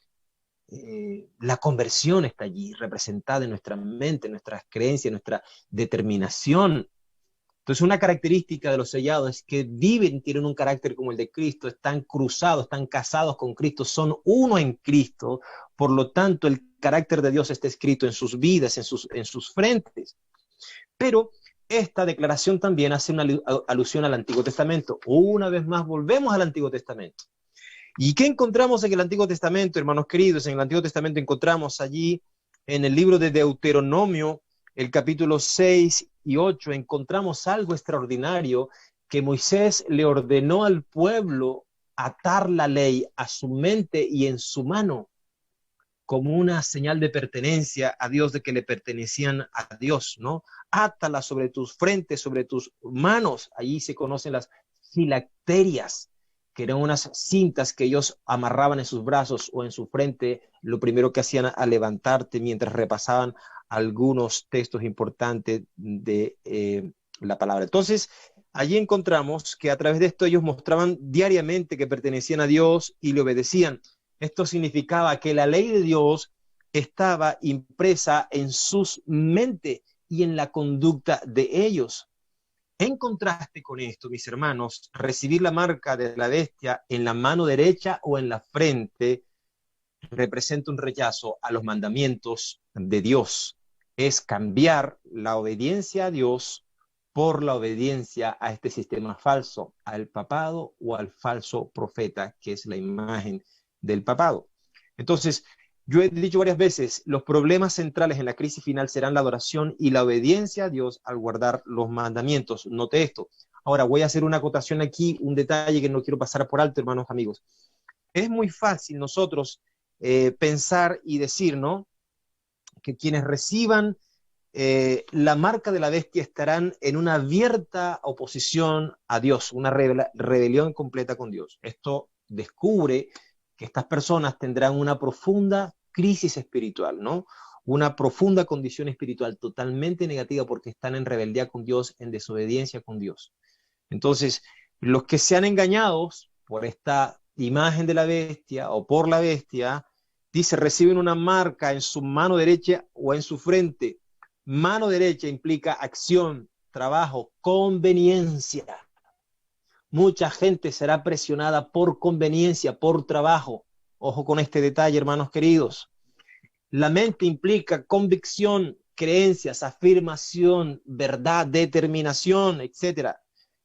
La conversión está allí, representada en nuestra mente, en nuestras creencias, en nuestra determinación. Entonces, una característica de los sellados es que viven, tienen un carácter como el de Cristo, están cruzados, están casados con Cristo, son uno en Cristo, por lo tanto, el carácter de Dios está escrito en sus vidas, en sus frentes. Pero esta declaración también hace una alusión al Antiguo Testamento. Una vez más, volvemos al Antiguo Testamento. ¿Y qué encontramos en el Antiguo Testamento, hermanos queridos? En el Antiguo Testamento encontramos allí, en el libro de Deuteronomio, el capítulo 6 y 8, encontramos algo extraordinario que Moisés le ordenó al pueblo atar la ley a su mente y en su mano como una señal de pertenencia a Dios, de que le pertenecían a Dios, ¿no? Átala sobre tus frentes, sobre tus manos. Allí se conocen las filacterias, que eran unas cintas que ellos amarraban en sus brazos o en su frente, lo primero que hacían al levantarte mientras repasaban algunos textos importantes de la palabra. Entonces, allí encontramos que a través de esto ellos mostraban diariamente que pertenecían a Dios y le obedecían. Esto significaba que la ley de Dios estaba impresa en sus mentes y en la conducta de ellos. En contraste con esto, mis hermanos, recibir la marca de la bestia en la mano derecha o en la frente representa un rechazo a los mandamientos de Dios. Es cambiar la obediencia a Dios por la obediencia a este sistema falso, al papado o al falso profeta, que es la imagen del papado. Entonces, yo he dicho varias veces, los problemas centrales en la crisis final serán la adoración y la obediencia a Dios al guardar los mandamientos. Note esto. Ahora voy a hacer una acotación aquí, un detalle que no quiero pasar por alto, hermanos amigos. Es muy fácil nosotros pensar y decir, ¿no?, que quienes reciban la marca de la bestia estarán en una abierta oposición a Dios, una rebelión completa con Dios. Esto descubre que estas personas tendrán una profunda crisis espiritual, ¿no? Una profunda condición espiritual totalmente negativa porque están en rebeldía con Dios, en desobediencia con Dios. Entonces, los que sean engañados por esta imagen de la bestia o por la bestia, dice, reciben una marca en su mano derecha o en su frente. Mano derecha implica acción, trabajo, conveniencia. Mucha gente será presionada por conveniencia, por trabajo. Ojo con este detalle, hermanos queridos. La mente implica convicción, creencias, afirmación, verdad, determinación, etc.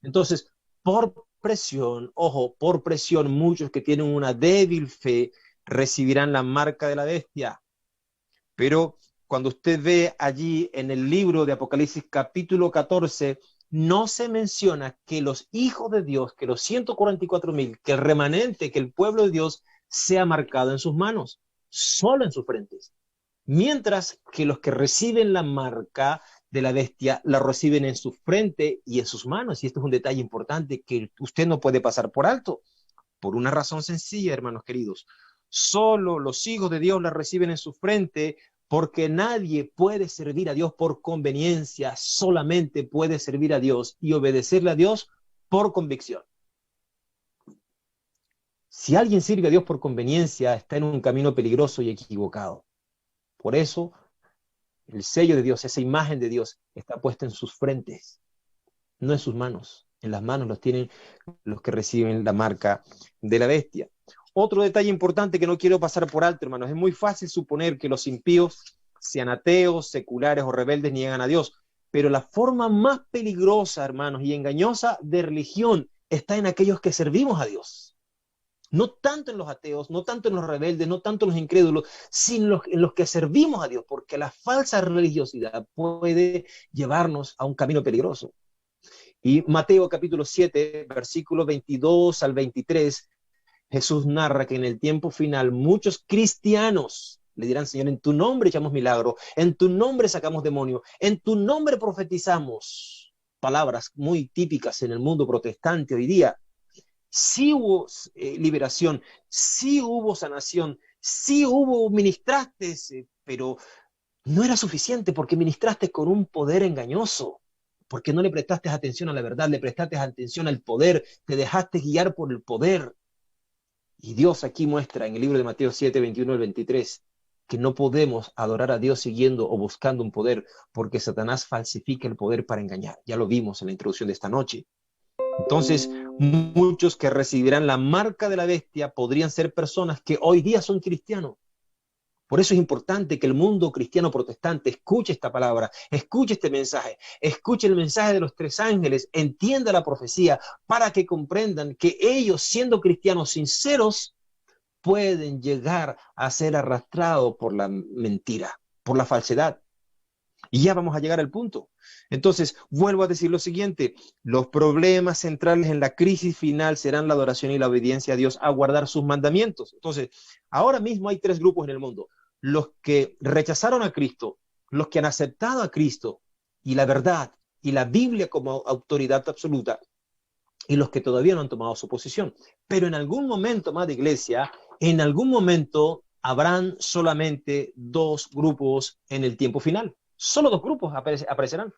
Entonces, por presión, ojo, por presión, muchos que tienen una débil fe recibirán la marca de la bestia. Pero cuando usted ve allí en el libro de Apocalipsis capítulo 14, no se menciona que los hijos de Dios, que los 144,000, que el remanente, que el pueblo de Dios sea marcado en sus manos, solo en sus frentes. Mientras que los que reciben la marca de la bestia la reciben en su frente y en sus manos. Y esto es un detalle importante que usted no puede pasar por alto, por una razón sencilla, hermanos queridos. Solo los hijos de Dios la reciben en su frente, porque nadie puede servir a Dios por conveniencia, solamente puede servir a Dios y obedecerle a Dios por convicción. Si alguien sirve a Dios por conveniencia, está en un camino peligroso y equivocado. Por eso, el sello de Dios, esa imagen de Dios, está puesta en sus frentes, no en sus manos. En las manos los tienen los que reciben la marca de la bestia. Otro detalle importante que no quiero pasar por alto, hermanos, es muy fácil suponer que los impíos, sean ateos, seculares o rebeldes, niegan a Dios, pero la forma más peligrosa, hermanos, y engañosa de religión está en aquellos que servimos a Dios. No tanto en los ateos, no tanto en los rebeldes, no tanto en los incrédulos, sino en los que servimos a Dios, porque la falsa religiosidad puede llevarnos a un camino peligroso. Y Mateo capítulo 7, versículos 22 al 23, Jesús narra que en el tiempo final muchos cristianos le dirán: Señor, en tu nombre echamos milagros, en tu nombre sacamos demonios, en tu nombre profetizamos. Palabras muy típicas en el mundo protestante hoy día. Sí hubo liberación, sí hubo sanación, sí hubo ministraste, pero no era suficiente porque ministraste con un poder engañoso, porque no le prestaste atención a la verdad, le prestaste atención al poder, te dejaste guiar por el poder. Y Dios aquí muestra en el libro de Mateo 7, 21 al 23, que no podemos adorar a Dios siguiendo o buscando un poder, porque Satanás falsifica el poder para engañar. Ya lo vimos en la introducción de esta noche. Entonces, muchos que recibirán la marca de la bestia podrían ser personas que hoy día son cristianos. Por eso es importante que el mundo cristiano protestante escuche esta palabra, escuche este mensaje, escuche el mensaje de los tres ángeles, entienda la profecía, para que comprendan que ellos, siendo cristianos sinceros, pueden llegar a ser arrastrados por la mentira, por la falsedad. Y ya vamos a llegar al punto. Entonces, vuelvo a decir lo siguiente: los problemas centrales en la crisis final serán la adoración y la obediencia a Dios, a guardar sus mandamientos. Entonces, ahora mismo hay tres grupos en el mundo: los que rechazaron a Cristo, los que han aceptado a Cristo y la verdad y la Biblia como autoridad absoluta, y los que todavía no han tomado su posición. Pero en algún momento, amada iglesia, en algún momento habrán solamente dos grupos en el tiempo final. Solo dos grupos aparecerán.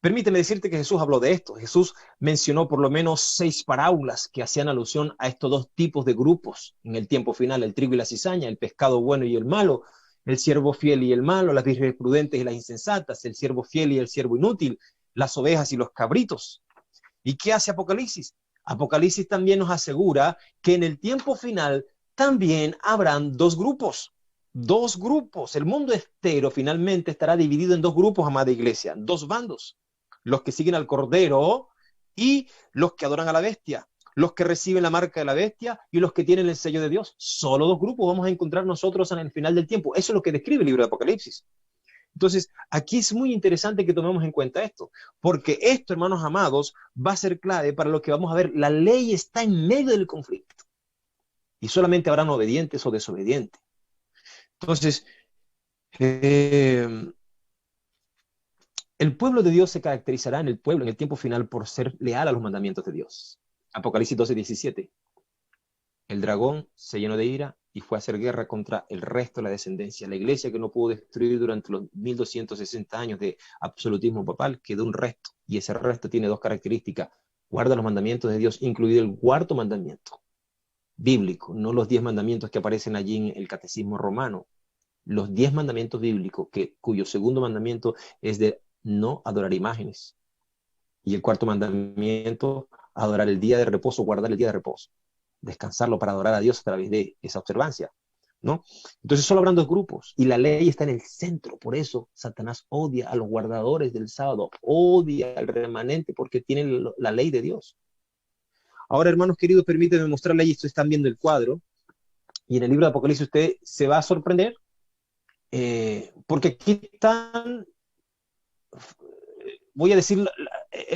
Permíteme decirte que Jesús habló de esto. Jesús mencionó por lo menos 6 parábolas que hacían alusión a estos dos tipos de grupos en el tiempo final: el trigo y la cizaña, el pescado bueno y el malo, el siervo fiel y el malo, las vírgenes prudentes y las insensatas, el siervo fiel y el siervo inútil, las ovejas y los cabritos. ¿Y qué hace Apocalipsis? Apocalipsis también nos asegura que en el tiempo final también habrán dos grupos. Dos grupos. El mundo entero finalmente estará dividido en dos grupos, amada iglesia, dos bandos: los que siguen al Cordero y los que adoran a la bestia, los que reciben la marca de la bestia y los que tienen el sello de Dios. Solo dos grupos vamos a encontrar nosotros en el final del tiempo. Eso es lo que describe el libro de Apocalipsis. Entonces, aquí es muy interesante que tomemos en cuenta esto, porque esto, hermanos amados, va a ser clave para lo que vamos a ver. La ley está en medio del conflicto y solamente habrán obedientes o desobedientes. Entonces, el pueblo de Dios se caracterizará en el tiempo final, por ser leal a los mandamientos de Dios. Apocalipsis 12, 17. El dragón se llenó de ira y fue a hacer guerra contra el resto de la descendencia. La iglesia, que no pudo destruir durante los 1260 años de absolutismo papal, quedó un resto, y ese resto tiene dos características: guarda los mandamientos de Dios, incluido el cuarto mandamiento bíblico, no los 10 mandamientos que aparecen allí en el catecismo romano. Los 10 mandamientos bíblicos, cuyo segundo mandamiento es de no adorar imágenes, y el cuarto mandamiento, adorar el día de reposo, guardar el día de reposo, descansarlo para adorar a Dios a través de esa observancia, ¿no? Entonces solo habrán dos grupos y la ley está en el centro. Por eso Satanás odia a los guardadores del sábado, odia al remanente, porque tienen la ley de Dios. Ahora, hermanos queridos, permítanme mostrarles, ahí ustedes están viendo el cuadro, y en el libro de Apocalipsis usted se va a sorprender, porque aquí están, voy a decir,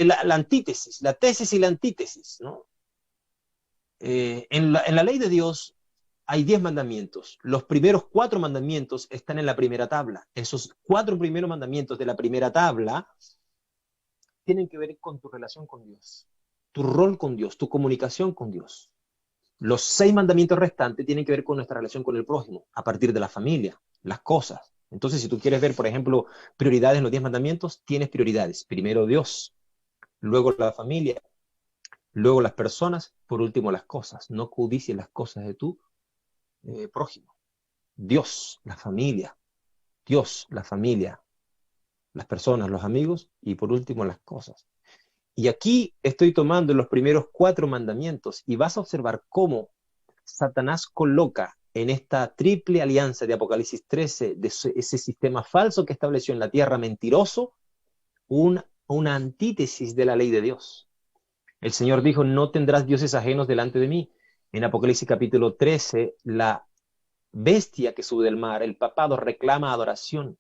la antítesis, la tesis y la antítesis, ¿no? En la ley de Dios hay 10 mandamientos. Los primeros 4 mandamientos están en la primera tabla. Esos 4 primeros mandamientos de la primera tabla tienen que ver con tu relación con Dios, tu rol con Dios, tu comunicación con Dios. Los 6 mandamientos restantes tienen que ver con nuestra relación con el prójimo, a partir de la familia, las cosas. Entonces, si tú quieres ver, por ejemplo, prioridades en los 10 mandamientos, tienes prioridades. Primero Dios, luego la familia, luego las personas, por último las cosas. No codicies las cosas de tu prójimo. Dios, la familia, Dios, la familia, las personas, los amigos y por último las cosas. Y aquí estoy tomando los primeros 4 mandamientos y vas a observar cómo Satanás coloca en esta triple alianza de Apocalipsis 13, de ese sistema falso que estableció en la tierra, mentiroso, una antítesis de la ley de Dios. El Señor dijo, no tendrás dioses ajenos delante de mí. En Apocalipsis capítulo 13, la bestia que sube del mar, el papado, reclama adoración.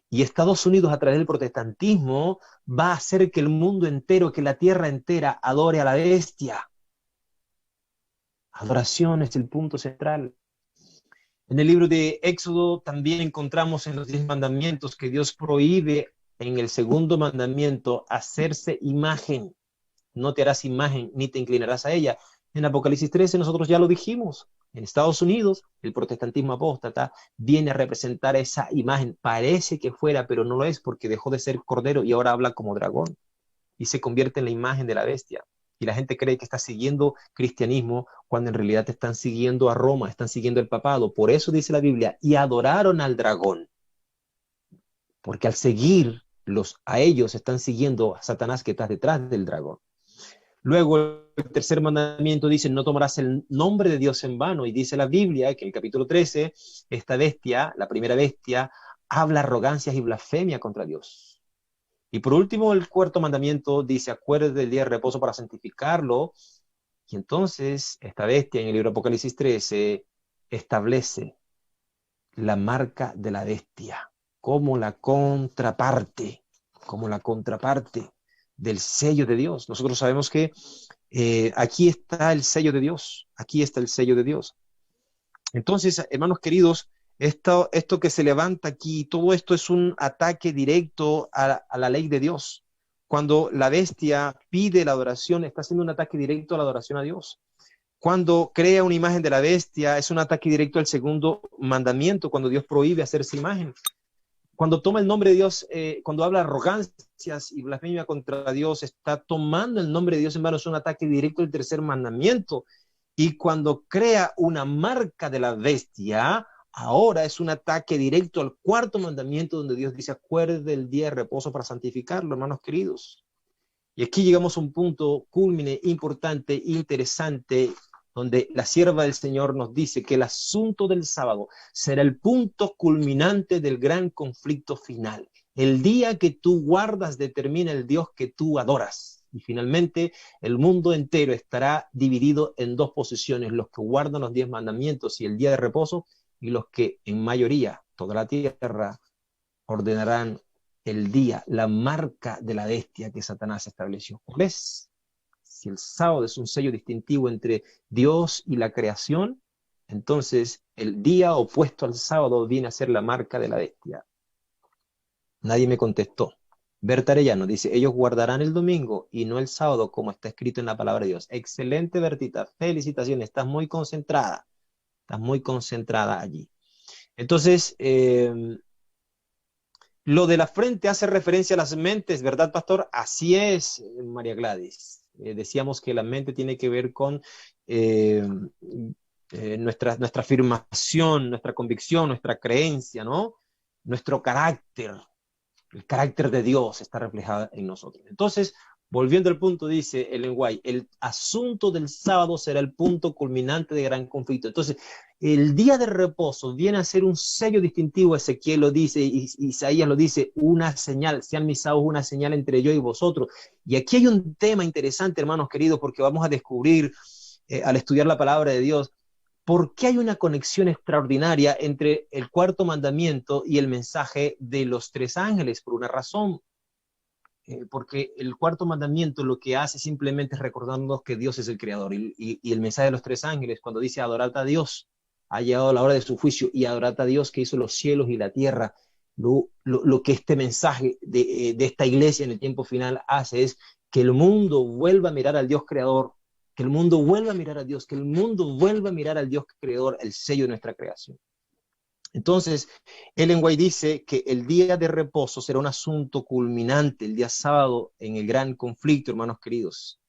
Y Estados Unidos, a través del protestantismo, va a hacer que el mundo entero, que la tierra entera adore a la bestia. Adoración es el punto central. En el libro de Éxodo también encontramos en los 10 mandamientos que Dios prohíbe en el segundo mandamiento hacerse imagen. No te harás imagen ni te inclinarás a ella. En Apocalipsis 13 nosotros ya lo dijimos. En Estados Unidos, el protestantismo apóstata viene a representar esa imagen. Parece que fuera, pero no lo es porque dejó de ser cordero y ahora habla como dragón. Y se convierte en la imagen de la bestia. Y la gente cree que está siguiendo cristianismo cuando en realidad están siguiendo a Roma, están siguiendo el papado. Por eso dice la Biblia, y adoraron al dragón. Porque al seguirlos a ellos están siguiendo a Satanás que está detrás del dragón. Luego el tercer mandamiento dice, no tomarás el nombre de Dios en vano. Y dice la Biblia que en el capítulo 13, esta bestia, la primera bestia, habla arrogancias y blasfemia contra Dios. Y por último, el cuarto mandamiento dice, acuérdate del día de reposo para santificarlo. Y entonces esta bestia en el libro de Apocalipsis 13 establece la marca de la bestia como la contraparte del sello de Dios. Nosotros sabemos que aquí está el sello de Dios, aquí está el sello de Dios. Entonces, hermanos queridos, esto que se levanta aquí, todo esto es un ataque directo a la ley de Dios. Cuando la bestia pide la adoración, está haciendo un ataque directo a la adoración a Dios. Cuando crea una imagen de la bestia, es un ataque directo al segundo mandamiento, cuando Dios prohíbe hacerse imagen. Cuando toma el nombre de Dios, cuando habla arrogancias y blasfemia contra Dios, está tomando el nombre de Dios en vano, es un ataque directo al tercer mandamiento. Y cuando crea una marca de la bestia, ahora es un ataque directo al cuarto mandamiento, donde Dios dice, acuerde del día de reposo para santificarlo, hermanos queridos. Y aquí llegamos a un punto cúlmine, importante, interesante, donde la sierva del Señor nos dice que el asunto del sábado será el punto culminante del gran conflicto final. El día que tú guardas determina el Dios que tú adoras. Y finalmente el mundo entero estará dividido en 2 posiciones, los que guardan los 10 mandamientos y el día de reposo, y los que en mayoría, toda la tierra, ordenarán el día, la marca de la bestia que Satanás estableció. ¿Ves? Si el sábado es un sello distintivo entre Dios y la creación, entonces el día opuesto al sábado viene a ser la marca de la bestia. Nadie me contestó. Berta Arellano dice, ellos guardarán el domingo y no el sábado, como está escrito en la palabra de Dios. Excelente, Bertita, felicitaciones, estás muy concentrada allí. Entonces, lo de la frente hace referencia a las mentes, ¿verdad, pastor? Así es, María Gladys. Decíamos que la mente tiene que ver con nuestra afirmación, nuestra convicción, nuestra creencia, ¿no? Nuestro carácter, el carácter de Dios está reflejado en nosotros. Entonces, volviendo al punto, dice Ellen White, el asunto del sábado será el punto culminante de gran conflicto. Entonces, el día de reposo viene a ser un sello distintivo, Ezequiel lo dice, Isaías lo dice, una señal, sean mis sábados una señal entre yo y vosotros. Y aquí hay un tema interesante, hermanos queridos, porque vamos a descubrir, al estudiar la palabra de Dios, por qué hay una conexión extraordinaria entre el cuarto mandamiento y el mensaje de los 3 ángeles, por una razón. Porque el cuarto mandamiento lo que hace simplemente es recordarnos que Dios es el creador, y el mensaje de los 3 ángeles cuando dice adorad a Dios, ha llegado la hora de su juicio, y adorad a Dios que hizo los cielos y la tierra. Lo que este mensaje de esta iglesia en el tiempo final hace es que el mundo vuelva a mirar al Dios creador, que el mundo vuelva a mirar a Dios, que el mundo vuelva a mirar al Dios creador, el sello de nuestra creación. Entonces, Ellen White dice que el día de reposo será un asunto culminante, el día sábado, en el gran conflicto, hermanos queridos.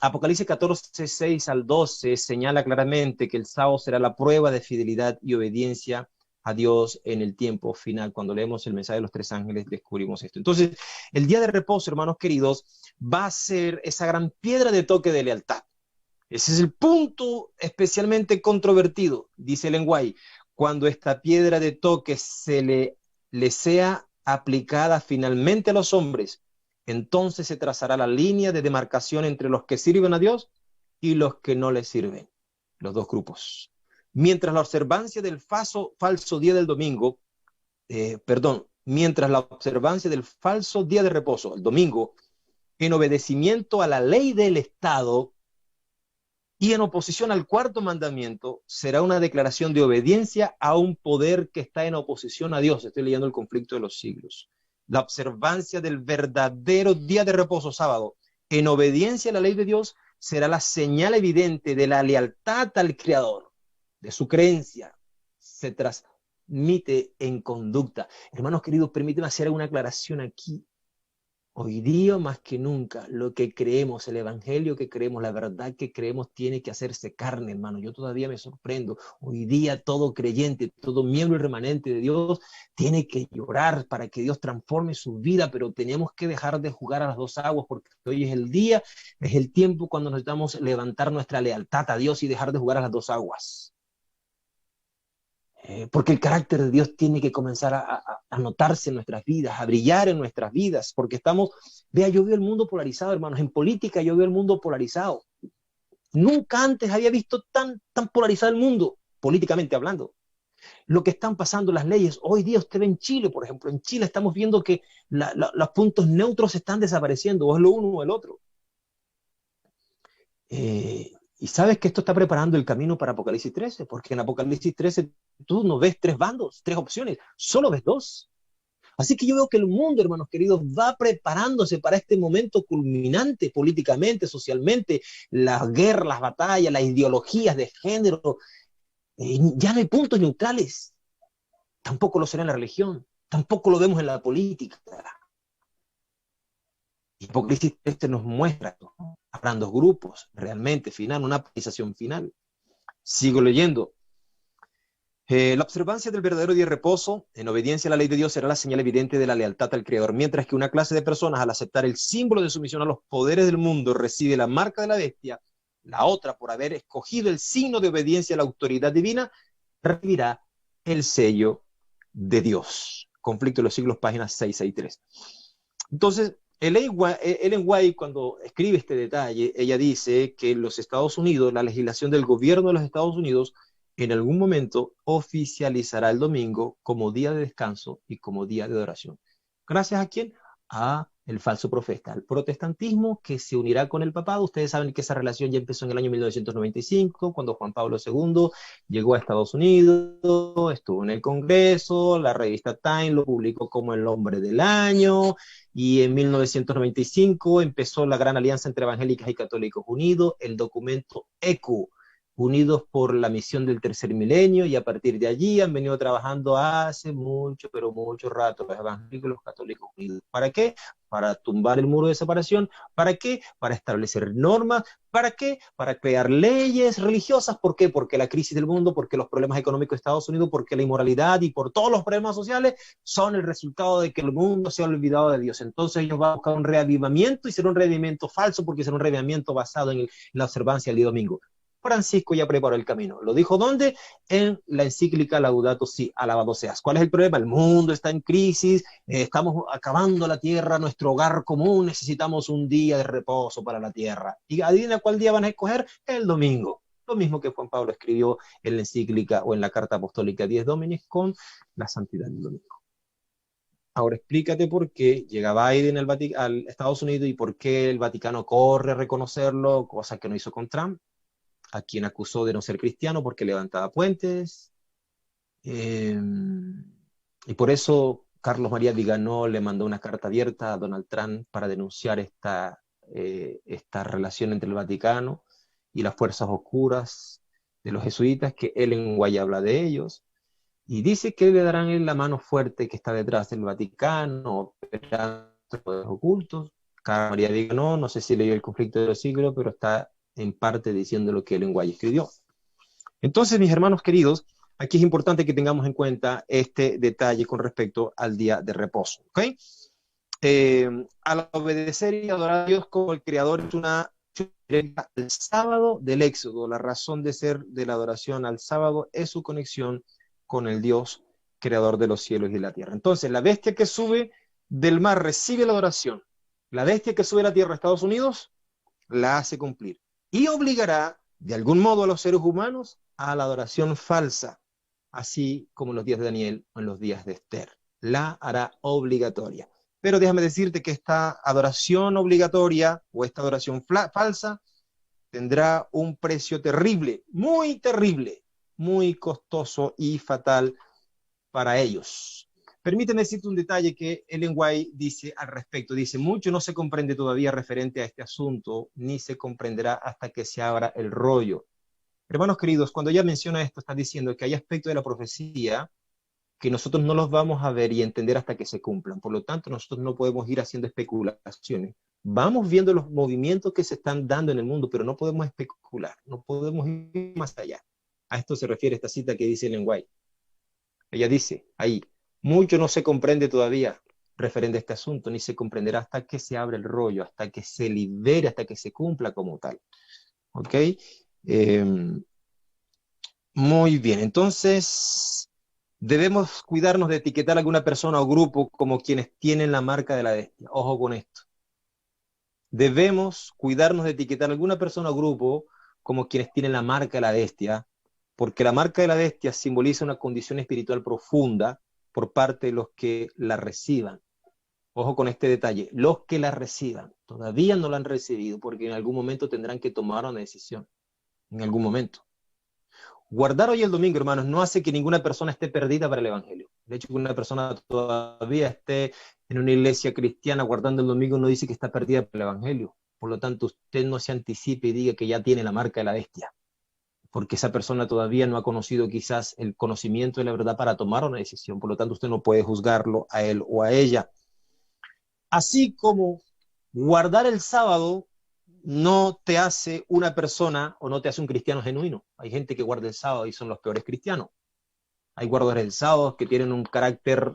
Apocalipsis 14, 6 al 12 señala claramente que el sábado será la prueba de fidelidad y obediencia a Dios en el tiempo final. Cuando leemos el mensaje de los tres ángeles descubrimos esto. Entonces, el día de reposo, hermanos queridos, va a ser esa gran piedra de toque de lealtad. Ese es el punto especialmente controvertido, dice Ellen White. Cuando esta piedra de toque le sea aplicada finalmente a los hombres, entonces se trazará la línea de demarcación entre los que sirven a Dios y los que no le sirven, los dos grupos. Mientras la observancia del falso día del domingo, mientras la observancia del falso día de reposo, el domingo, en obedecimiento a la ley del Estado y en oposición al cuarto mandamiento, será una declaración de obediencia a un poder que está en oposición a Dios. Estoy leyendo el conflicto de los siglos. La observancia del verdadero día de reposo, sábado, en obediencia a la ley de Dios, será la señal evidente de la lealtad al Creador, de su creencia. Se transmite en conducta. Hermanos queridos, permítanme hacer una aclaración aquí. Hoy día más que nunca, lo que creemos, el evangelio que creemos, la verdad que creemos tiene que hacerse carne, hermano. Yo todavía me sorprendo. Hoy día todo creyente, todo miembro y remanente de Dios tiene que llorar para que Dios transforme su vida, pero tenemos que dejar de jugar a las dos aguas porque hoy es el día, es el tiempo cuando necesitamos levantar nuestra lealtad a Dios y dejar de jugar a las dos aguas. Porque el carácter de Dios tiene que comenzar a notarse en nuestras vidas, a brillar en nuestras vidas, porque estamos, vea, yo veo el mundo polarizado, hermanos, en política yo veo el mundo polarizado. Nunca antes había visto tan polarizado el mundo, políticamente hablando. Lo que están pasando las leyes, hoy día usted ve en Chile, por ejemplo, en Chile estamos viendo que los puntos neutros están desapareciendo, o es lo uno o el otro. Y sabes que esto está preparando el camino para Apocalipsis 13, porque en Apocalipsis 13 tú no ves tres bandos, tres opciones, solo ves dos. Así que yo veo que el mundo, hermanos queridos, va preparándose para este momento culminante políticamente, socialmente, las guerras, las batallas, las ideologías de género. Ya no hay puntos neutrales, tampoco lo será en la religión, tampoco lo vemos en la política. Apocalipsis 13 nos muestra, ¿no? Habrán dos grupos, realmente, final, una polarización final. Sigo leyendo. La observancia del verdadero día de reposo, en obediencia a la ley de Dios, será la señal evidente de la lealtad al Creador, mientras que una clase de personas, al aceptar el símbolo de sumisión a los poderes del mundo, recibe la marca de la bestia, la otra, por haber escogido el signo de obediencia a la autoridad divina, recibirá el sello de Dios. Conflicto de los siglos, páginas 663. Entonces, Ellen White, cuando escribe este detalle, ella dice que en los Estados Unidos, la legislación del gobierno de los Estados Unidos, en algún momento oficializará el domingo como día de descanso y como día de adoración. ¿Gracias a quién? A el falso profeta, al protestantismo que se unirá con el papado. Ustedes saben que esa relación ya empezó en el año 1995, cuando Juan Pablo II llegó a Estados Unidos, estuvo en el Congreso, la revista Time lo publicó como el hombre del año, y en 1995 empezó la gran alianza entre evangélicas y católicos unidos, el documento ECU, unidos por la misión del tercer milenio, y a partir de allí han venido trabajando hace mucho, pero mucho rato, los evangélicos y los católicos unidos. ¿Para qué? Para tumbar el muro de separación. ¿Para qué? Para establecer normas. ¿Para qué? Para crear leyes religiosas. ¿Por qué? Porque la crisis del mundo, porque los problemas económicos de Estados Unidos, porque la inmoralidad y por todos los problemas sociales son el resultado de que el mundo se ha olvidado de Dios. Entonces ellos van a buscar un reavivamiento, y será un reavivamiento falso, porque será un reavivamiento basado en la observancia del día domingo. Francisco ya preparó el camino. ¿Lo dijo dónde? En la encíclica Laudato Si, alabado seas. ¿Cuál es el problema? El mundo está en crisis, estamos acabando la tierra, nuestro hogar común, necesitamos un día de reposo para la tierra. Y adivina cuál día van a escoger: el domingo. Lo mismo que Juan Pablo escribió en la encíclica o en la carta apostólica Dies Dominis con la santidad del domingo. Ahora explícate por qué llega Biden al Estados Unidos y por qué el Vaticano corre a reconocerlo, cosa que no hizo con Trump, a quien acusó de no ser cristiano porque levantaba puentes. Y por eso Carlos María Viganó le mandó una carta abierta a Donald Trump para denunciar esta esta relación entre el Vaticano y las fuerzas oscuras de los jesuitas, que Ellen White habla de ellos, y dice que le darán en la mano fuerte que está detrás del Vaticano, operando poderes ocultos. Cada María diga no sé si leyó El conflicto de los siglos, pero está en parte diciendo lo que Ellen White escribió. Entonces, mis hermanos queridos, aquí es importante que tengamos en cuenta este detalle con respecto al día de reposo, ¿ok? Al obedecer y adorar a Dios como el Creador es una directa al sábado del Éxodo. La razón de ser de la adoración al sábado es su conexión con el Dios Creador de los cielos y la tierra. Entonces, la bestia que sube del mar recibe la adoración. La bestia que sube a la tierra, Estados Unidos, la hace cumplir. Y obligará, de algún modo, a los seres humanos a la adoración falsa, así como en los días de Daniel o en los días de Esther. La hará obligatoria. Pero déjame decirte que esta adoración obligatoria o esta adoración falsa tendrá un precio terrible, muy costoso y fatal para ellos. Permíteme decirte un detalle que Ellen White dice al respecto. Dice, mucho no se comprende todavía referente a este asunto, ni se comprenderá hasta que se abra el rollo. Hermanos queridos, cuando ella menciona esto, está diciendo que hay aspectos de la profecía que nosotros no los vamos a ver y entender hasta que se cumplan. Por lo tanto, nosotros no podemos ir haciendo especulaciones. Vamos viendo los movimientos que se están dando en el mundo, pero no podemos especular, no podemos ir más allá. A esto se refiere esta cita que dice Ellen White. Ella dice ahí, mucho no se comprende todavía referente a este asunto, ni se comprenderá hasta que se abra el rollo, hasta que se libere, hasta que se cumpla como tal. ¿Ok? Muy bien, entonces debemos cuidarnos de etiquetar a alguna persona o grupo como quienes tienen la marca de la bestia. Ojo con esto. Debemos cuidarnos de etiquetar a alguna persona o grupo como quienes tienen la marca de la bestia, porque la marca de la bestia simboliza una condición espiritual profunda por parte de los que la reciban. Ojo con este detalle, los que la reciban todavía no la han recibido porque en algún momento tendrán que tomar una decisión, en algún momento. Guardar hoy el domingo, hermanos, no hace que ninguna persona esté perdida para el Evangelio. De hecho, que una persona todavía esté en una iglesia cristiana guardando el domingo no dice que está perdida para el Evangelio. Por lo tanto, usted no se anticipe y diga que ya tiene la marca de la bestia, porque esa persona todavía no ha conocido quizás el conocimiento de la verdad para tomar una decisión. Por lo tanto, usted no puede juzgarlo a él o a ella. Así como guardar el sábado no te hace una persona o no te hace un cristiano genuino. Hay gente que guarda el sábado y son los peores cristianos. Hay guardadores del sábado que tienen un carácter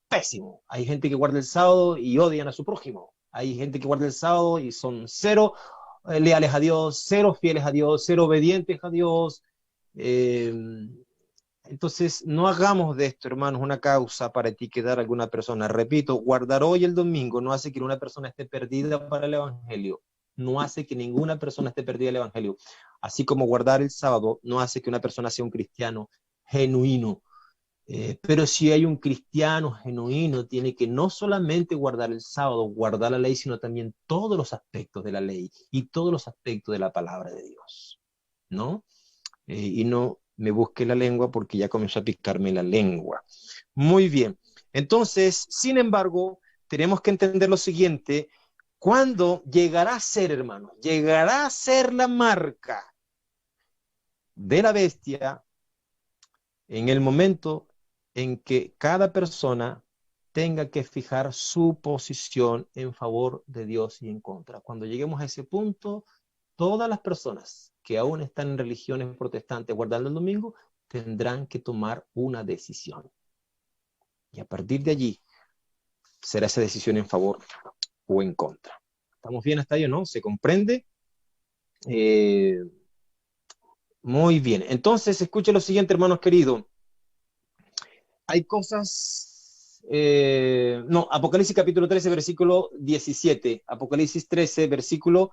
pésimo. Hay gente que guarda el sábado y odian a su prójimo. Hay gente que guarda el sábado y son cero leales a Dios, cero fieles a Dios, cero obedientes a Dios. Entonces, no hagamos de esto, hermanos, una causa para etiquetar a alguna persona. Repito, guardar hoy el domingo no hace que una persona esté perdida para el Evangelio. No hace que ninguna persona esté perdida el Evangelio. Así como guardar el sábado no hace que una persona sea un cristiano genuino. Pero si hay un cristiano genuino, tiene que no solamente guardar el sábado, guardar la ley, sino también todos los aspectos de la ley y todos los aspectos de la palabra de Dios, ¿no? Y no me busque la lengua porque ya comenzó a picarme la lengua. Muy bien. Entonces, sin embargo, tenemos que entender lo siguiente. ¿Cuándo llegará a ser, hermanos? Llegará a ser la marca de la bestia en el momento en que cada persona tenga que fijar su posición en favor de Dios y en contra. Cuando lleguemos a ese punto, todas las personas que aún están en religiones protestantes guardando el domingo tendrán que tomar una decisión. Y a partir de allí será esa decisión en favor o en contra. ¿Estamos bien hasta ahí o no? ¿Se comprende? Muy bien. Entonces, escuche lo siguiente, hermanos queridos. Hay cosas... no, Apocalipsis capítulo 13, versículo 17. Apocalipsis 13, versículo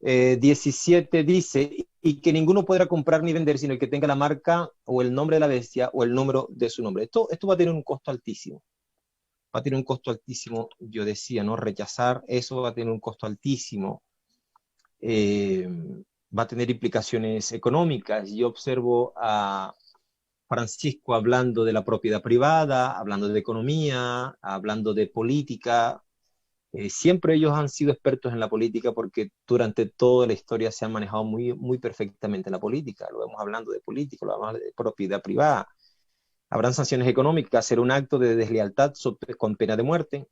17 dice, y que ninguno podrá comprar ni vender, sino el que tenga la marca o el nombre de la bestia o el número de su nombre. Esto va a tener un costo altísimo. Va a tener un costo altísimo, yo decía, ¿no? Rechazar eso va a tener un costo altísimo. Va a tener implicaciones económicas. Yo observo a Francisco hablando de la propiedad privada, hablando de economía, hablando de política, Siempre ellos han sido expertos en la política porque durante toda la historia se han manejado muy, muy perfectamente en la política. Lo vemos hablando de política, lo vemos de propiedad privada. Habrán sanciones económicas, será un acto de deslealtad con pena de muerte.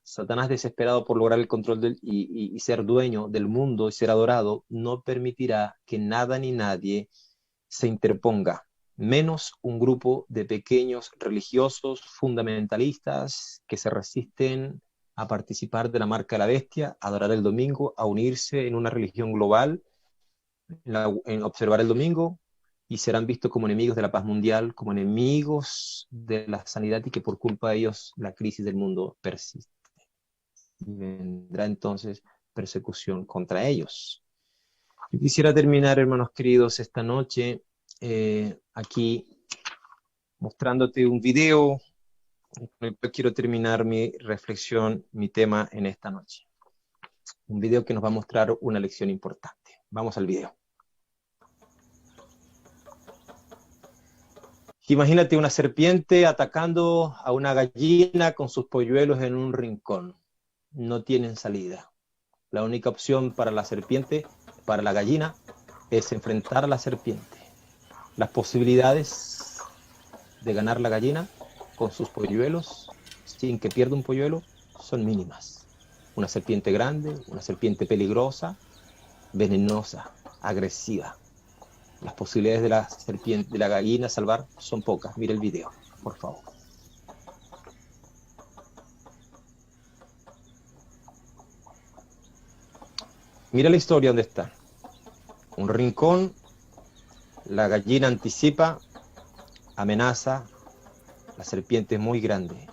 Satanás, desesperado por lograr el control y ser dueño del mundo y ser adorado, no permitirá que nada ni nadie se interponga, menos un grupo de pequeños religiosos fundamentalistas que se resisten a participar de la marca de la bestia, a adorar el domingo, a unirse en una religión global, en observar el domingo, y serán vistos como enemigos de la paz mundial, como enemigos de la sanidad, y que por culpa de ellos la crisis del mundo persiste. Y vendrá entonces persecución contra ellos. Yo quisiera terminar, hermanos queridos, esta noche aquí mostrándote un video con el cual quiero terminar mi reflexión, mi tema en esta noche. Un video que nos va a mostrar una lección importante. Vamos al video. Imagínate una serpiente atacando a una gallina con sus polluelos en un rincón. No tienen salida. La única opción para la serpiente, para la gallina, es enfrentar a la serpiente. Las posibilidades de ganar la gallina con sus polluelos, sin que pierda un polluelo, son mínimas. Una serpiente grande, una serpiente peligrosa, venenosa, agresiva. Las posibilidades de la serpiente, de la gallina salvar son pocas. Mira el video, por favor. Mira la historia donde está. Un rincón, la gallina anticipa, amenaza, la serpiente es muy grande.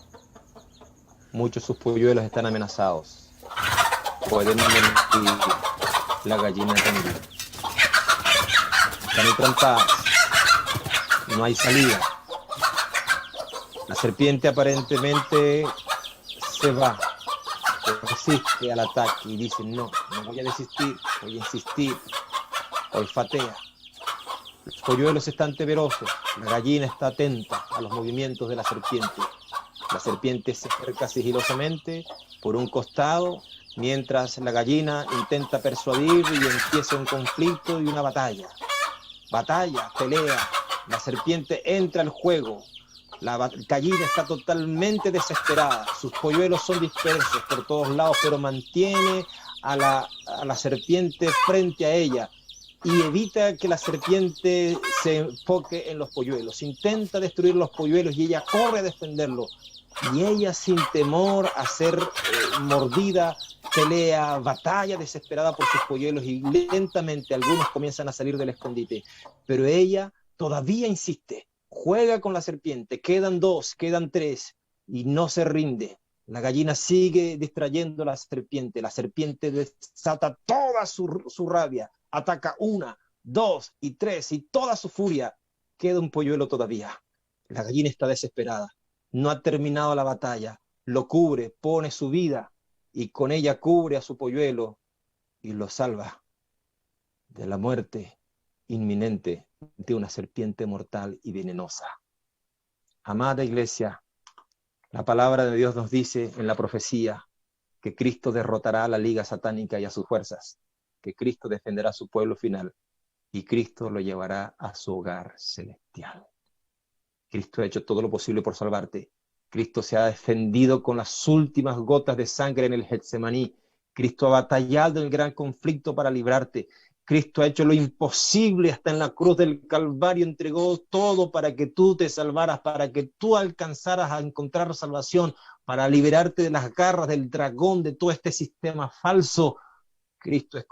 Muchos de sus polluelos están amenazados. Pueden morir, la gallina también. Están entrampadas. No hay salida. La serpiente aparentemente se va, resiste al ataque y dice: no voy a desistir, voy a insistir. Olfatea. Los polluelos están temerosos, la gallina está atenta a los movimientos de la serpiente. La serpiente se acerca sigilosamente por un costado, mientras la gallina intenta persuadir y empieza un conflicto y una batalla. Batalla, pelea, la serpiente entra al juego. La gallina está totalmente desesperada, sus polluelos son dispersos por todos lados, pero mantiene a la serpiente frente a ella y evita que la serpiente se enfoque en los polluelos. Intenta destruir los polluelos y ella corre a defenderlo. Y ella, sin temor a ser mordida, pelea, batalla desesperada por sus polluelos, y lentamente algunos comienzan a salir del escondite. Pero ella todavía insiste, juega con la serpiente, quedan 2, quedan 3, y no se rinde. La gallina sigue distrayendo a la serpiente desata toda su rabia, ataca 1, 2 y 3, y toda su furia. Queda un polluelo todavía. La gallina está desesperada, no ha terminado la batalla, lo cubre, pone su vida, y con ella cubre a su polluelo y lo salva de la muerte inminente de una serpiente mortal y venenosa. Amada iglesia, la palabra de Dios nos dice en la profecía que Cristo derrotará a la liga satánica y a sus fuerzas, que Cristo defenderá a su pueblo final y Cristo lo llevará a su hogar celestial. Cristo ha hecho todo lo posible por salvarte. Cristo se ha defendido con las últimas gotas de sangre en el Getsemaní. Cristo ha batallado en el gran conflicto para librarte. Cristo ha hecho lo imposible hasta en la cruz del Calvario, entregó todo para que tú te salvaras, para que tú alcanzaras a encontrar salvación, para liberarte de las garras del dragón, de todo este sistema falso. Cristo es